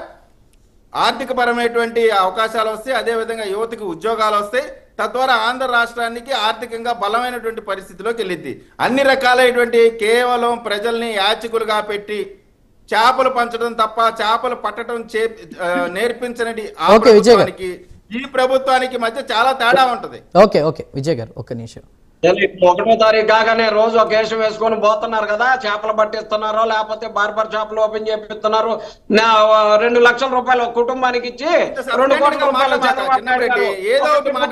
ఆర్థిక పరమైనటువంటి అవకాశాలు వస్తాయి, అదేవిధంగా యువతకు ఉద్యోగాలు వస్తాయి. తద్వారా ఆంధ్ర రాష్ట్రానికి ఆర్థికంగా బలమైనటువంటి పరిస్థితిలోకి వెళ్ళింది. అన్ని రకాలైనటువంటి కేవలం ప్రజల్ని యాచకులుగా పెట్టి చేపలు పంచడం తప్ప చేపలు పట్టడం నేర్పించని ఈ ప్రభుత్వానికి మధ్య చాలా తేడా ఉంటది. ఓకే ఓకే విజయ్ గారు ఒక్క నిమిషం. 1వ తారీఖు కాగానే రోజు ఒక కేసు వేసుకొని పోతున్నారు కదా, చేపలు పట్టిస్తున్నారో లేకపోతే బార్బర్ షాపులు ఓపెన్ చేపిస్తున్నారు. 2 లక్షల రూపాయలు కుటుంబానికి ఇచ్చి 2 కోట్ల రూపాయలు చంద్రబాబు నాయుడు గారు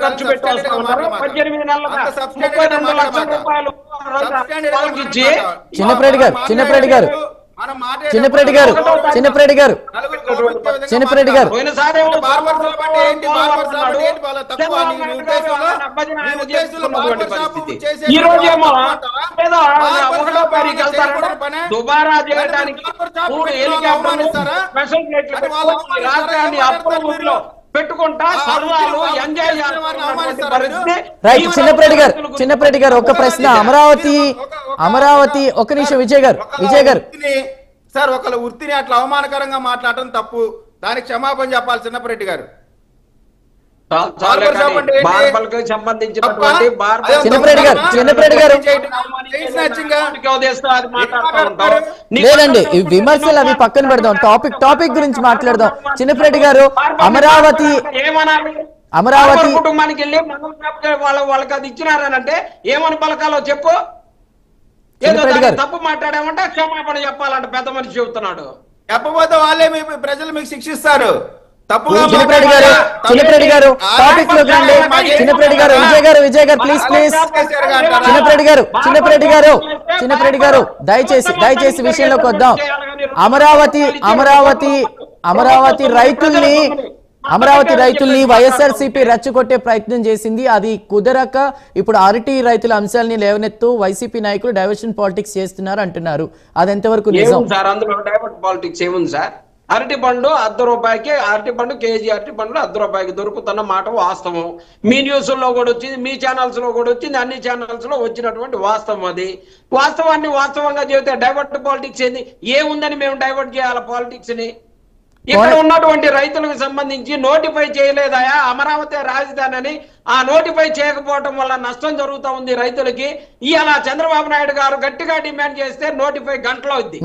ఖర్చు పెట్టేస్తా ఉన్నారు. 18 నెలలుగా 32 లక్షల రూపాయలు వాళ్ళకి ఇచ్చి చిన్నప్రెడ్డి గారు చిన్నప్రెడ్డి గారు చిన్నప్రెడ్డి గారు చిన్నప్రెడ్డి గారు చిన్నప్రెడ్డి గారు ఈ రోజేమో ఏదో 1వ తారీఖు వెళ్తారు దుబారా చేయడానికి 3 హెలికాప్టర్లు స్పెషల్ ఫ్లైట్లు రాష్ట్రాన్ని అప్పుల ఊరిలో పెట్టుకుంటా సరదాలు ఎంజాయ్ చేస్తున్నారు. రైట్ చిన్నప్రెడ్డి గారు ఒక ప్రశ్న. అమరావతి ఒక నిమిషం విజయ్ గారు సార్ ఒకళ్ళ వృత్తిని అట్లా అవమానకరంగా మాట్లాడటం తప్పు, దానికి క్షమాపణ చెప్పాలి చిన్నప్రెడ్డి గారు. లేదండి విమర్శలు అవి పక్కన పెడదాం, టాపిక్ గురించి మాట్లాడదాం. చిన్నప్రెడ్డి గారు అమరావతి కుటుంబానికి వెళ్ళి వాళ్ళకి అది ఇచ్చినారనంటే ఏమని పలకాలో చెప్పు. ఏదో తప్పు మాట్లాడామంటే క్షమాపణ చెప్పాలంట పెద్ద మనిషి చెబుతున్నాడు. చెప్పబోతే వాళ్ళే ప్రజలు మీకు శిక్షిస్తారు. చిన్నప్రెడ్డి గారు టాపిక్ లోకి రండి. చిన్నప్రెడ్డి గారు విజయ్ గారు ప్లీజ్ చిన్నప్రెడ్డి గారు దయచేసి విషయంలోకి వద్దాం. అమరావతి రైతుల్ని వైఎస్ఆర్సీపీ రెచ్చగొట్టే ప్రయత్నం చేసింది. అది కుదరక ఇప్పుడు అరటి రైతుల అంశాలని లేవనెత్తు వైసీపీ నాయకులు డైవర్షన్ పాలిటిక్స్ చేస్తున్నారు అంటున్నారు. అది ఎంతవరకు నిజం సార్? అందులో డైవర్షన్ పాలిటిక్స్ ఏముంది సార్? అరటి పండు ₹1 కేజీ అరటి పండ్లు ₹1 దొరుకుతున్న మాట వాస్తవం. మీ న్యూస్ లో కూడా వచ్చింది, మీ ఛానల్స్ లో కూడా వచ్చింది, అన్ని ఛానల్స్ లో వచ్చినటువంటి వాస్తవం. అది వాస్తవాన్ని వాస్తవంగా చెబితే డైవర్ట్ పాలిటిక్స్ ఏంది? ఏముందని మేము డైవర్ట్ చేయాలి పాలిటిక్స్ ని? ఇక్కడ ఉన్నటువంటి రైతులకు సంబంధించి నోటిఫై చేయలేదా అమరావతి రాజధాని అని? ఆ నోటిఫై చేయకపోవడం వల్ల నష్టం జరుగుతా ఉంది రైతులకి. ఇవాళ చంద్రబాబు నాయుడు గారు గట్టిగా డిమాండ్ చేస్తే నోటిఫై గంటలో ఉంది.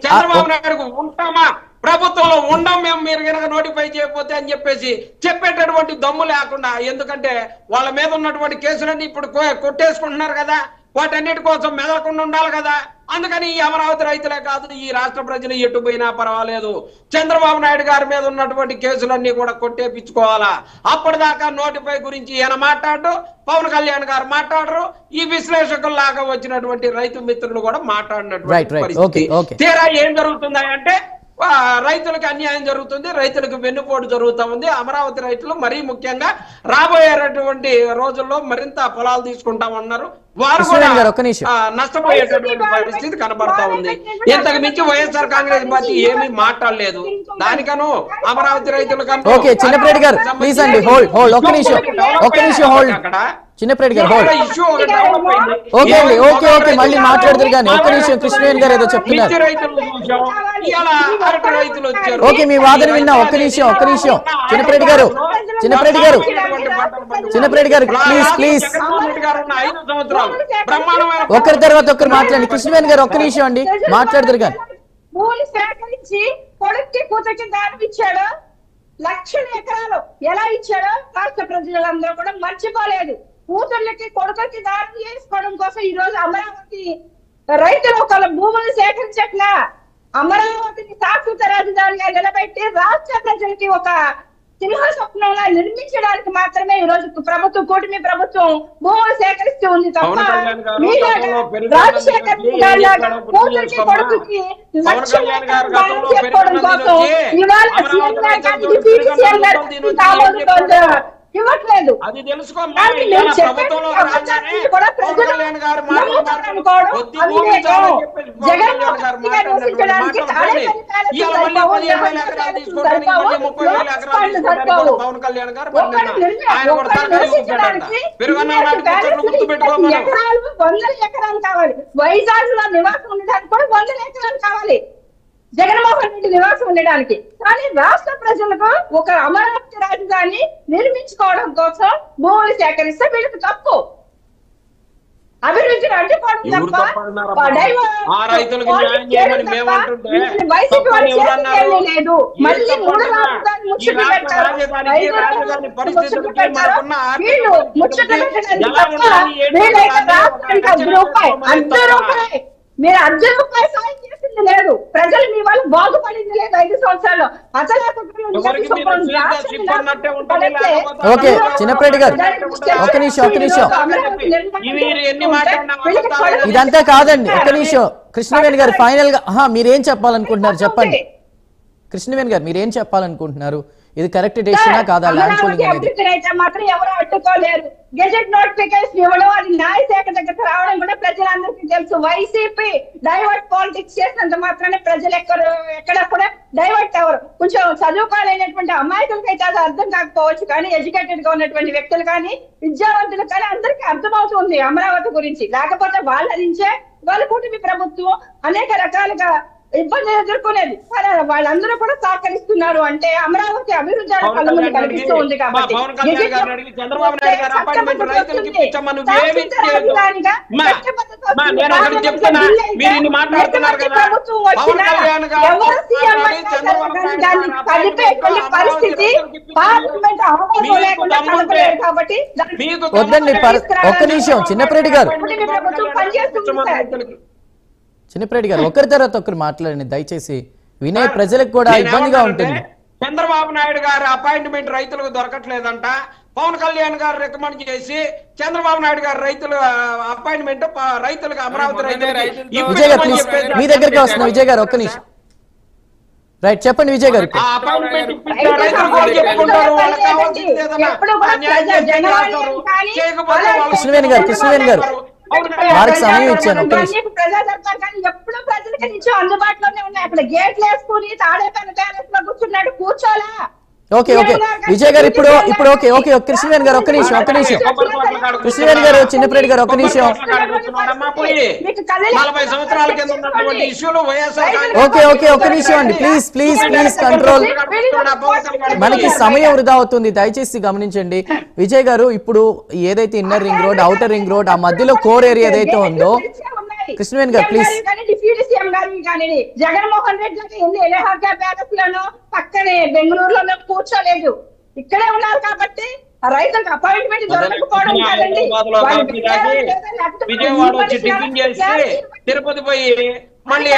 చంద్రబాబు నాయుడు ఉంటామా ప్రభుత్వంలో ఉండం మేము మీరు కనుక నోటిఫై చేయకపోతే అని చెప్పేసి చెప్పేటటువంటి దమ్ము లేకుండా, ఎందుకంటే వాళ్ళ మీద ఉన్నటువంటి కేసులన్నీ ఇప్పుడు కొట్టేసుకుంటున్నారు కదా, వాటన్నిటి కోసం మెదలకుండా ఉండాలి కదా. అందుకని ఈ అమరావతి రైతులే కాదు ఈ రాష్ట్ర ప్రజలు ఎటు పోయినా పర్వాలేదు, చంద్రబాబు నాయుడు గారి మీద ఉన్నటువంటి కేసులన్నీ కూడా కొట్టేపించుకోవాలా. అప్పటిదాకా నోటిఫై గురించి ఈయన మాట్లాడు, పవన్ కళ్యాణ్ గారు మాట్లాడరు, ఈ విశ్లేషకుల్లాగా వచ్చినటువంటి రైతు మిత్రులు కూడా మాట్లాడినటువంటి పరిస్థితి. తీరా ఏం జరుగుతుందంటే రైతులకు అన్యాయం జరుగుతుంది, రైతులకు వెన్నుపోటు జరుగుతూ ఉంది. అమరావతి రైతులు మరీ ముఖ్యంగా రాబోయేటటువంటి రోజుల్లో మరింత పొలాలు తీసుకుంటామన్నారు. వారు కూడా నష్టపోయేటటువంటి పరిస్థితి కనబడతా ఉంది. ఇంతకు మించి వైఎస్ఆర్ కాంగ్రెస్ పార్టీ ఏమీ మాట్లాడలేదు. దానికను అమరావతి రైతులకు చిన్నప్రెడ్డి గారు ప్లీజ్ అండి హోల్డ్ ఒక్క నిమిషం హోల్డ్. చిన్నప్రెడ్డి గారు ఓకే మళ్ళీ మాట్లాడతారు కానీ ఒక్క నిమిషం. కృష్ణవేణి గారు ఏదో చెప్తున్నారు. ఓకే మీ వాదన విన్నా. ఒక్క నిమిషం చిన్నప్రెడ్డి గారు ప్లీజ్ ఒకరి తర్వాత ఒకరు మాట్లాడండి. కృష్ణవేణి గారు ఒక్క నిమిషం అండి మాట్లాడతారు కానీ. భూమి సేకరించి కొడుక్కి కూతురికి దానం ఇచ్చాడు, లక్షల ఎకరాలు ఎలా ఇచ్చాడో రాష్ట్ర ప్రజలందరూ కూడా మర్చిపోలేదు. కూతుర్లకి కొడుకులకి దానం చేసుకోవడం కోసం ఈ రోజు అమరావతి రైతులు ఒకళ్ళ భూములు సేకరించట్లా, అమరావతిని శాశ్వత రాజధానిగా నిలబెట్టి రాష్ట్ర ప్రజలకి ఒక సింహ స్వప్నంలా నిర్మించడానికి మాత్రమే ఈ రోజు ప్రభుత్వం, కూటమి ప్రభుత్వం భూములు సేకరిస్తూ ఉంది తప్ప రాజశేఖర్ కూతురికి కొడుకుకి లక్షల దానం చేసుకోవడం కోసం ఇవాళ సీఎం గారు కానీ డిప్యూటీ సీఎం గారు ఇవ్వట్లేదు. వందల ఎకరాలు కావాలి. వైజాగ్ లో నివాసం ఉండడానికి కూడా 100 ఎకరాలు కావాలి జగన్మోహన్ రెడ్డి నివాసం ఉండడానికి. కానీ రాష్ట్ర ప్రజలకు ఒక అమరావతి రాజధాని నిర్మించుకోవడం కోసం భూములు సేకరిస్తే వీళ్ళకి తప్పు. అభివృద్ధిని అడ్డుకోవడం ఎవరు తప్ప తప్పన్నారమ్మా? ఆ రైతులకు న్యాయం చేయమని మేమంటుంటే వైసీపీ తప్పని ఎవరన్నారు? లేదు. ఏం మళ్ళీ మూడు తప్పన్నా? రాజధాని ఈ ముచ్చట రాష్ట్ర పెట్టారు. రాజధానికి రాజధాని పరిస్థితులకి మనకున్న ఆర్థిక వీళ్ళు ముచ్చట పరిస్థితులకి పెట్టడానికి ఎలా తప్ప ఉండాలి, ఏంటి వీళ్ళైతే అనేది ఒక రాష్ట్రానికి రచన రూపాయి చేసుకోమని అర్ధ రూపాయి మీరు అర్ధ రూపాయి సాయం చేసింది లేదు. ప్రజలు మీ వాళ్ళు బాగుపడింది లేదు 5 సంవత్సరాలు. ఎవరికి మీరు సీదా చెప్పన్నట్టే ఉంటుంది, లేకపోతే ఓకే చిన్నప్పరెడ్డి గారు ఒక్క నిమిషం ఇవి ఎన్ని మాట్లాడినా అబద్ధాలు. ఇదంతా కాదండి ఒక్క నిమిషం కృష్ణవేణి గారు ఫైనల్ గా మీరేం చెప్పాలనుకుంటున్నారు చెప్పండి కృష్ణవేణి గారు మీరేం చెప్పాలనుకుంటున్నారు ఇది కరెక్ట్ డెసిషనా కాదా ల్యాండ్ పూలింగ్ అనేది అభివృద్ధి అయితే మాత్రం ఎవరు అడ్డుకోలేరు. గెజెట్ నోటిఫికేషన్ ఇవ్వడం అది న్యాయశాఖ దగ్గర రావడం కూడా ప్రజలందరికీ తెలుసు. వైసీపీ డైవర్ట్ పాలిటిక్స్ చేసినంత మాత్రానే ప్రజలు ఎక్కడ కూడా డైవర్ట్ అవ్వరు. కొంచెం చదువుకోలేనటువంటి అమాయకులకి అయితే అది అర్థం కాకపోవచ్చు, కానీ ఎడ్యుకేటెడ్ గా ఉన్నటువంటి వ్యక్తులు కానీ విద్యావంతులు కానీ అందరికీ అర్థమవుతుంది అమరావతి గురించి. లేకపోతే వాళ్ళ నుంచే వాళ్ళ కూటమి ప్రభుత్వం అనేక రకాలుగా ఇబ్బందులు ఎదుర్కొనేది. వాళ్ళందరూ కూడా సహకరిస్తున్నారు అంటే అమరావతి అభివృద్ధి కల్పిస్తూ ఉంది కాబట్టి పరిస్థితి కాబట్టి వద్దండి ఒక్క నిమిషం చిన్నప్పరెడ్డి గారు ప్రభుత్వం పనిచేస్తుంది. చిన్నప్పరెడ్డి గారు ఒకరి తర్వాత ఒకరు మాట్లాడండి దయచేసి వినే ప్రజలకు కూడా ఇబ్బందిగా ఉంటుంది. చంద్రబాబు నాయుడు గారు అపాయింట్మెంట్ రైతులకు దొరకట్లేదంట. పవన్ కళ్యాణ్ గారు రికమెండ్ చేసి చంద్రబాబు నాయుడు గారు రైతుల అపాయింట్మెంట్ రైతులకు అమరావతి విజయ్ గారు ప్లీజ్ మీ దగ్గరికి వస్తున్నా విజయ్ గారు ఒక్క నిమిషం రైట్ చెప్పండి విజయ్ గారు కృష్ణవేణి గారు వారికి సమయం ఇచ్చాను ఎప్పుడు ప్రజలకి నుంచి అందుబాటులోనే ఉన్నాయి. అక్కడ గేట్లు వేసుకుని తాడేపల్లి ప్యాలెస్ లో కూర్చున్నాడు కూర్చోలా. ఓకే విజయ్ గారు ఇప్పుడు ఓకే కృష్ణవేణి గారు ఒక్క నిమిషం కృష్ణవేణి గారు చిన్నప్పరెడ్డి గారు ఒక్క నిమిషం ఓకే ఒక్క నిమిషం అండి ప్లీజ్ కంట్రోల్ మనకి సమయం వృధా అవుతుంది దయచేసి గమనించండి. విజయ్ గారు ఇప్పుడు ఏదైతే inner ring road outer ring road ఆ మధ్యలో కోర్ ఏరియా ఏదైతే ఉందో కృష్ణవేణి గారు ప్లీజ్ డిప్యూటీ సీఎం గారు కానీ జగన్మోహన్ రెడ్డి ప్యాలెస్ లోనో పక్కనే బెంగళూరులోనో కూర్చోలేదు, ఇక్కడే ఉన్నారు కాబట్టి రైతులకు అపాయింట్మెంట్ దొరకకపోవడం కాదండి. విజయవాడ వచ్చి టిఫిన్ చేసి తిరుపతి పోయి మళ్ళీ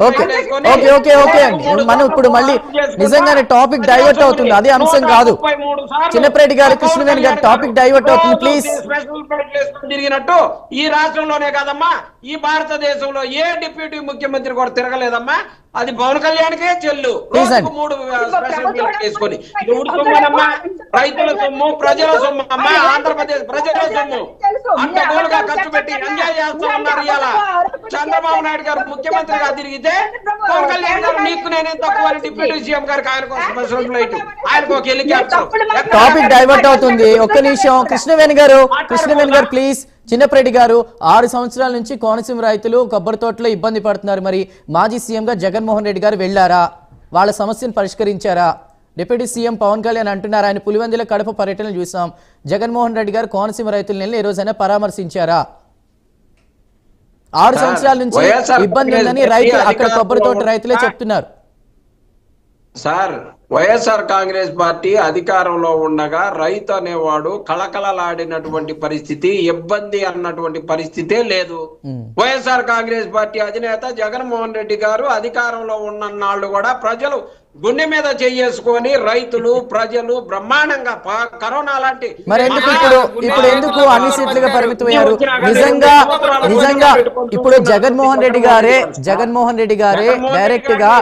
ఓకే అండి మనం ఇప్పుడు మళ్ళీ నిజంగానే టాపిక్ డైవర్ట్ అవుతుంది అదే అంశం కాదు. చిన్నప్పరెడ్డి గారు కృష్ణవేణి గారు టాపిక్ డైవర్ట్ అవుతుంది ప్లీజ్. తిరిగినట్టు ఈ రాష్ట్రంలోనే కాదమ్మా ఈ భారతదేశంలో ఏ డిప్యూటీ ముఖ్యమంత్రి కూడా తిరగలేదమ్మా. అది పవన్ కళ్యాణ్కే చెల్లు. 3 స్పెషల్ ఫ్లైట్ వేసుకొని ఉడుకుమ్మనమ్మా రైతుల సొమ్ము ప్రజల సొమ్ము అమ్మా ఆంధ్రప్రదేశ్ ప్రజల సొమ్ము అడ్డగోలుగా ఖర్చు పెట్టి ఎంజాయ్ చేస్తూ ఉన్నారు. ఇవాళ చంద్రబాబు నాయుడు గారు ముఖ్యమంత్రిగా తిరిగితే పవన్ కళ్యాణ్ గారు నీకు నేనేం తక్కువ డిప్యూటీ సీఎం గారికి ఆయనకు స్పెషల్ ఫ్లైట్ ఆయనకు ఒక హెలికాప్టర్. టాపిక్ డైవర్ట్ అవుతుంది ఒక్క నిమిషం కృష్ణవేణి గారు ప్లీజ్. చిన్నప్పరెడ్డి గారు 6 సంవత్సరాల నుంచి కోనసీమ రైతులు కొబ్బరి తోటలో ఇబ్బంది పడుతున్నారు. మరి మాజీ సీఎంగా జగన్మోహన్ రెడ్డి గారు వెళ్లారా, వాళ్ళ సమస్యను పరిష్కరించారా? డిప్యూటీ సీఎం పవన్ కళ్యాణ్ అంటున్నారు ఆయన పులివెందుల కడప పర్యటనలు చూసాం. జగన్మోహన్ రెడ్డి గారు కోనసీమ రైతులను ఏ రోజైనా పరామర్శించారా? 6 సంవత్సరాల నుంచి ఇబ్బంది ఉందని రైతులు అక్కడ కొబ్బరి తోట రైతులే చెప్తున్నారు. సార్ వైఎస్ఆర్ కాంగ్రెస్ పార్టీ అధికారంలో ఉండగా రైతు అనేవాడు కళకళలాడినటువంటి పరిస్థితి ఇబ్బంది అన్నటువంటి పరిస్థితే లేదు. వైఎస్ఆర్ కాంగ్రెస్ పార్టీ అధినేత జగన్మోహన్ రెడ్డి గారు అధికారంలో ఉన్నన్నాళ్ళు కూడా ప్రజలు గుండె మీద చేసుకొని రైతులు ప్రజలు బ్రహ్మాండంగా కరోనా లాంటి మరి ఇప్పుడు ఎందుకు అన్ని సీట్లుగా పరిమితమయ్యారు? నిజంగా ఇప్పుడు జగన్మోహన్ రెడ్డి గారే డైరెక్ట్ గా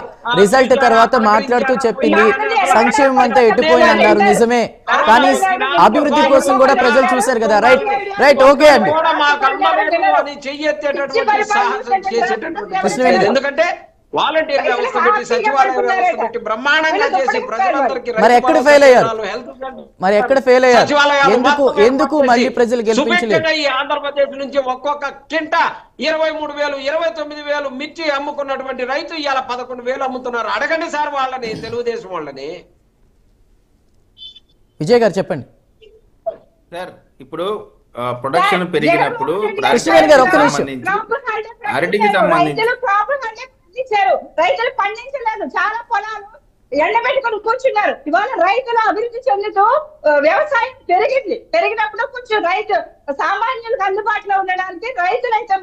రిజల్ట్ తర్వాత మాట్లాడుతూ చెప్పింది సంక్షేమం అంతా ఎట్టుపోయింది అన్నారు నిజమే, కానీ అభివృద్ధి కోసం కూడా ప్రజలు చూశారు కదా. రైట్ ఓకే అండి. ఎందుకంటే వాలంటీర్ వ్యవస్థ పెట్టి సచివాలయ వ్యవస్థ పెట్టి బ్రహ్మాండంగా చేసి ప్రజలందరికీ మరి ఎక్కడ ఫెయిల్ అయ్యారు? ఎందుకు మళ్ళీ ప్రజలు గెలిపించలేదు? ఆంధ్రప్రదేశ్ నుంచి ఒక్కొక్క కింట 23,000 29,000 మిర్చి అమ్ముకున్నటువంటి రైతు ఇవాళ 11,000 అమ్ముతున్నారు. అడగండి సార్ వాళ్ళని, తెలుగుదేశం వాళ్ళని. విజయ్ గారు చెప్పండి సార్. ఇప్పుడు ప్రొడక్షన్ పెరిగినప్పుడు కృష్ణవేణి గారు, ఒక్క నిమిషం. అరటికి సంబంధించి రైతులు ప్రాబ్లం అంటే పండించారు, రైతులు పండించలేదు, చాలా పొలాలు ఎండబెట్టుకొని కూర్చున్నారు. ఇవాళ రైతుల అభివృద్ధి చెందుతూ వ్యవసాయం పెరిగినప్పుడు కొంచెం రైతు సామాన్యులకు అందుబాటులో ఉండడానికి రైతులైతే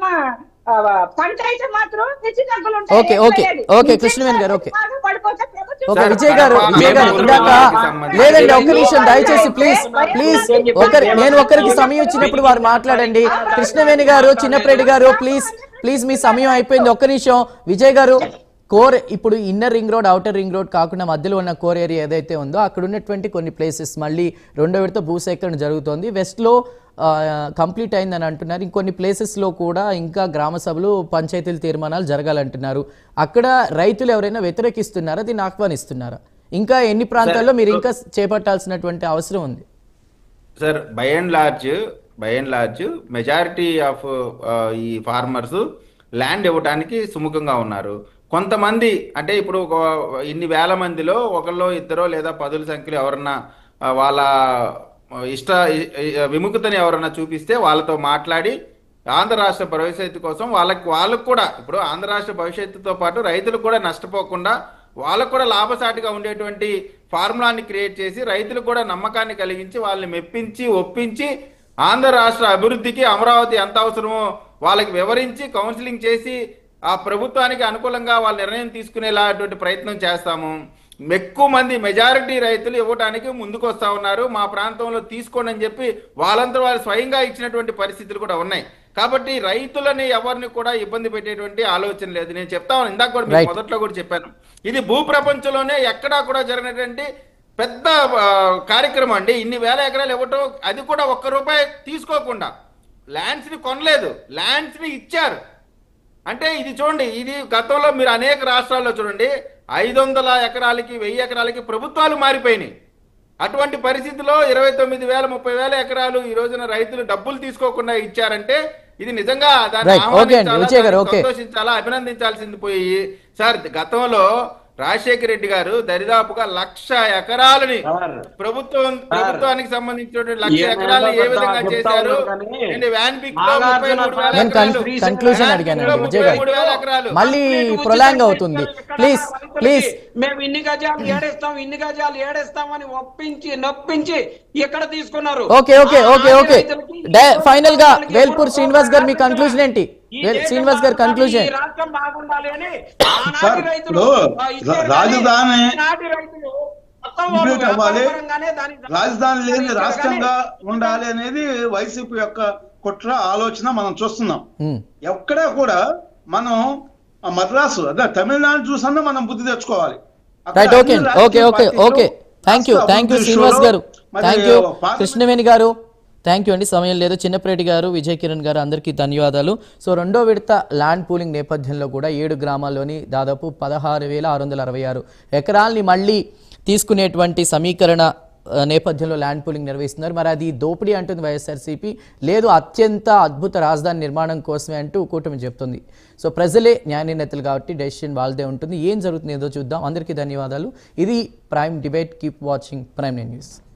పంట అయితే మాత్రం హెచ్చు తగ్గులు ఓకే ఓకే ఓకే కృష్ణవేణి గారు, ఓకే ఓకే విజయ్ గారు ఇందాక లేదండి, ఒక్క నిమిషం దయచేసి ప్లీజ్ ప్లీజ్ నేను ఒకరికి సమయం ఇచ్చినప్పుడు వారు మాట్లాడండి. కృష్ణవేణి గారు, చిన్నప్రెడ్డి గారు, ప్లీజ్ ప్లీజ్ మీ సమయం అయిపోయింది, ఒక్క నిమిషం. విజయ్ గారు, కోర్ ఇప్పుడు inner ring road, outer ring road కాకుండా మధ్యలో ఉన్న కోర్ ఏరియా ఏదైతే ఉందో అక్కడ ఉన్నటువంటి కొన్ని ప్లేసెస్ మళ్ళీ రెండో విడత భూసేకరణ జరుగుతోంది. వెస్ట్లో కంప్లీట్ అయిందని అంటున్నారు. ఇంకొన్ని ప్లేసెస్లో కూడా ఇంకా గ్రామ సభలు, పంచాయతీల తీర్మానాలు జరగాలంటున్నారు. అక్కడ రైతులు ఎవరైనా వ్యతిరేకిస్తున్నారా, దీన్ని ఆహ్వానిస్తున్నారా? ఇంకా ఎన్ని ప్రాంతాల్లో మీరు ఇంకా చేపట్టాల్సినటువంటి అవసరం ఉంది? Sir, by and large majority of ఈ ఫార్మర్స్ ల్యాండ్ ఇవ్వడానికి సుముఖంగా ఉన్నారు. కొంతమంది అంటే ఇప్పుడు ఇన్ని వేల మందిలో ఒకళ్ళో ఇద్దరో లేదా 10 సంఖ్యలో ఎవరన్నా వాళ్ళ విముఖతని ఎవరన్నా చూపిస్తే వాళ్ళతో మాట్లాడి ఆంధ్ర రాష్ట్ర భవిష్యత్తు కోసం వాళ్ళకు కూడా ఇప్పుడు ఆంధ్ర రాష్ట్ర భవిష్యత్తుతో పాటు రైతులు కూడా నష్టపోకుండా వాళ్ళకు కూడా లాభసాటిగా ఉండేటువంటి ఫార్ములాని క్రియేట్ చేసి రైతులకు కూడా నమ్మకాన్ని కలిగించి వాళ్ళని మెప్పించి ఒప్పించి ఆంధ్ర రాష్ట్ర అభివృద్ధికి అమరావతి ఎంత అవసరమో వాళ్ళకి వివరించి కౌన్సిలింగ్ చేసి ఆ ప్రభుత్వానికి అనుకూలంగా వాళ్ళ నిర్ణయం తీసుకునేలాంటి ప్రయత్నం చేస్తాము. ఎక్కువ మంది మెజారిటీ రైతులు ఇవ్వడానికి ముందుకు వస్తా ఉన్నారు. మా ప్రాంతంలో తీసుకోండి అని చెప్పి వాళ్ళంతా వాళ్ళు స్వయంగా ఇచ్చినటువంటి పరిస్థితులు కూడా ఉన్నాయి. కాబట్టి రైతులని ఎవరిని కూడా ఇబ్బంది పెట్టేటువంటి ఆలోచన లేదు. నేను చెప్తాను, ఇందాక కూడా మీకు మొదట్లో కూడా చెప్పాను, ఇది భూ ప్రపంచంలోనే ఎక్కడా కూడా జరిగినటువంటి పెద్ద కార్యక్రమం అండి. ఇన్ని వేల ఎకరాలు ఇవ్వటం, అది కూడా ₹1 తీసుకోకుండా. ల్యాండ్స్ ని కొనలేదు, ల్యాండ్స్ ని ఇచ్చారు. అంటే ఇది చూడండి, ఇది గతంలో మీరు అనేక రాష్ట్రాల్లో చూడండి 500 ఎకరాలకి 1000 ఎకరాలకి ప్రభుత్వాలు మారిపోయినాయి. అటువంటి పరిస్థితిలో 29,000 30,000 ఎకరాలు ఈ రోజున రైతులు డబ్బులు తీసుకోకుండా ఇచ్చారంటే ఇది నిజంగా దాన్ని సంతోషించాలా, అభినందించాల్సింది పోయి. సార్, గతంలో రాజశేఖర రెడ్డి గారు దరిదాపుగా 1,00,000 ఎకరాలని ప్రభుత్వానికి సంబంధించినటువంటి 1,00,000 ఎకరాలు ఏ విధంగా చేశారు? మళ్ళీ ప్రొలాంగ్ అవుతుంది. ప్లీజ్ ప్లీజ్, మేము ఇన్ని గజాలు ఏడేస్తామని ఒప్పించి నొప్పించి ఇక్కడ తీసుకున్నారు. Okay okay okay okay final గా వేల్పూర్ శ్రీనివాస్ గారు మీ కన్క్లూజన్ ఏంటి? శ్రీనివాస్ గారు కన్క్లూజన్. రాజధాని అవ్వాలి, రాజధాని లేని రాష్ట్రంగా ఉండాలి అనేది వైసీపీ యొక్క కుట్ర ఆలోచన మనం చూస్తున్నాం. ఎక్కడా కూడా మనం మద్రాసు అదే తమిళనాడు చూసన్నా మనం బుద్ధి తెచ్చుకోవాలి. థ్యాంక్ యూ శ్రీనివాస్ గారు, థ్యాంక్ యూ కృష్ణవేణి గారు, థ్యాంక్ యూ అండి. సమయం లేదు. చిన్నప్రెడ్డి గారు, విజయ్ కిరణ్ గారు, అందరికీ ధన్యవాదాలు. సో రెండో విడత ల్యాండ్ పూలింగ్ నేపథ్యంలో కూడా 7 గ్రామాల్లోని దాదాపు 16,666 ఎకరాల్ని మళ్ళీ తీసుకునేటువంటి సమీకరణ నేపథ్యంలో ల్యాండ్ పూలింగ్ నిర్వహిస్తున్నారు. మరి అది దోపిడీ అంటుంది వైఎస్ఆర్సీపీ, లేదు అత్యంత అద్భుత రాజధాని నిర్మాణం కోసమే అంటూ కూటమి చెప్తుంది. సో ప్రజలే న్యాయ నిర్ణేతలు కాబట్టి డెసిషన్ వాళ్ళదే ఉంటుంది. ఏం జరుగుతుంది ఏదో చూద్దాం. అందరికీ ధన్యవాదాలు. ఇది prime debate. Keep watching prime news.